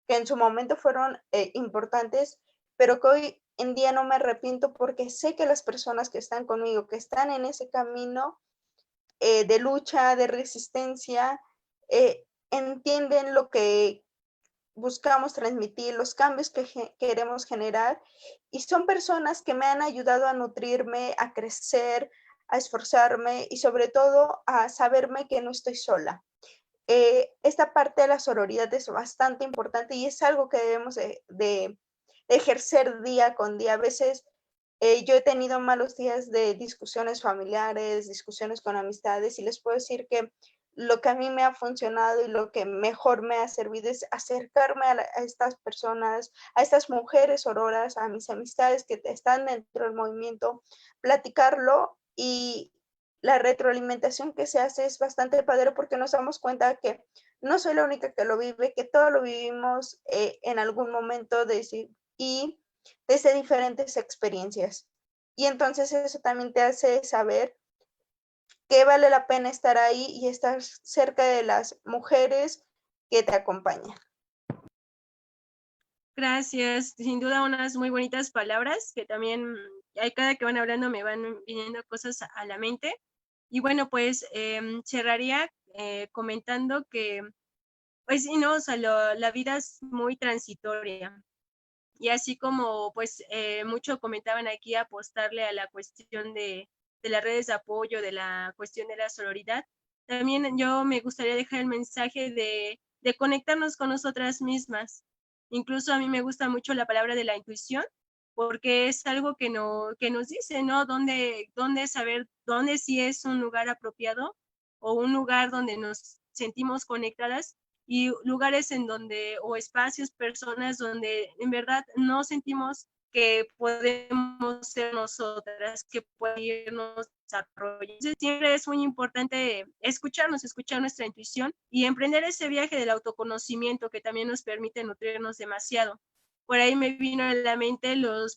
que en su momento fueron importantes, pero que hoy en día no me arrepiento porque sé que las personas que están conmigo, que están en ese camino de lucha, de resistencia, entienden lo que buscamos transmitir, los cambios que queremos generar, y son personas que me han ayudado a nutrirme, a crecer, a esforzarme y sobre todo a saberme que no estoy sola. Esta parte de la sororidad es bastante importante y es algo que debemos de ejercer día con día. A veces yo he tenido malos días de discusiones familiares, discusiones con amistades, y les puedo decir que lo que a mí me ha funcionado y lo que mejor me ha servido es acercarme a estas personas, a estas mujeres sororas, a mis amistades que están dentro del movimiento, platicarlo, y la retroalimentación que se hace es bastante padre porque nos damos cuenta que no soy la única que lo vive, que todos lo vivimos en algún momento y desde diferentes experiencias. Y entonces eso también te hace saber que vale la pena estar ahí y estar cerca de las mujeres que te acompañan. Gracias, sin duda unas muy bonitas palabras que también cada que van hablando me van viniendo cosas a la mente. Y bueno, pues cerraría comentando que, pues sí, ¿no? O sea, la vida es muy transitoria. Y así como, pues, mucho comentaban aquí apostarle a la cuestión de las redes de apoyo, de la cuestión de la sororidad, también yo me gustaría dejar el mensaje de conectarnos con nosotras mismas. Incluso a mí me gusta mucho la palabra de la intuición, porque es algo que nos dice, ¿no? Dónde saber, dónde sí es un lugar apropiado o un lugar donde nos sentimos conectadas, y lugares en donde, o espacios, personas donde en verdad no sentimos que podemos ser nosotras, que puede irnos desarrollo. Entonces, siempre es muy importante escuchar nuestra intuición y emprender ese viaje del autoconocimiento que también nos permite nutrirnos demasiado. Por ahí me vino a la mente los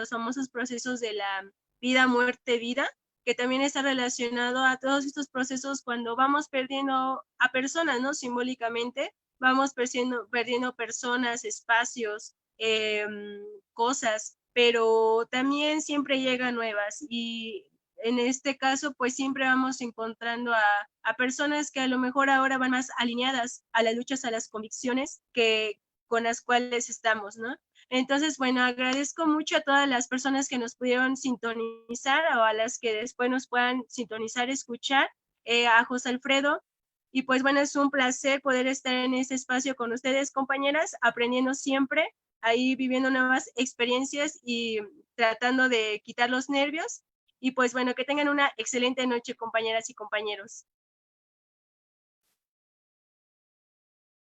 famosos procesos de la vida, muerte, vida, que también está relacionado a todos estos procesos cuando vamos perdiendo a personas, ¿no? Simbólicamente, vamos perdiendo personas, espacios, cosas, pero también siempre llegan nuevas, y en este caso, pues siempre vamos encontrando a personas que a lo mejor ahora van más alineadas a las luchas, a las convicciones que con las cuales estamos, ¿no? Entonces, bueno, agradezco mucho a todas las personas que nos pudieron sintonizar o a las que después nos puedan sintonizar, escuchar, a José Alfredo. Y pues bueno, es un placer poder estar en este espacio con ustedes, compañeras, aprendiendo siempre, ahí viviendo nuevas experiencias y tratando de quitar los nervios. Y pues bueno, que tengan una excelente noche, compañeras y compañeros.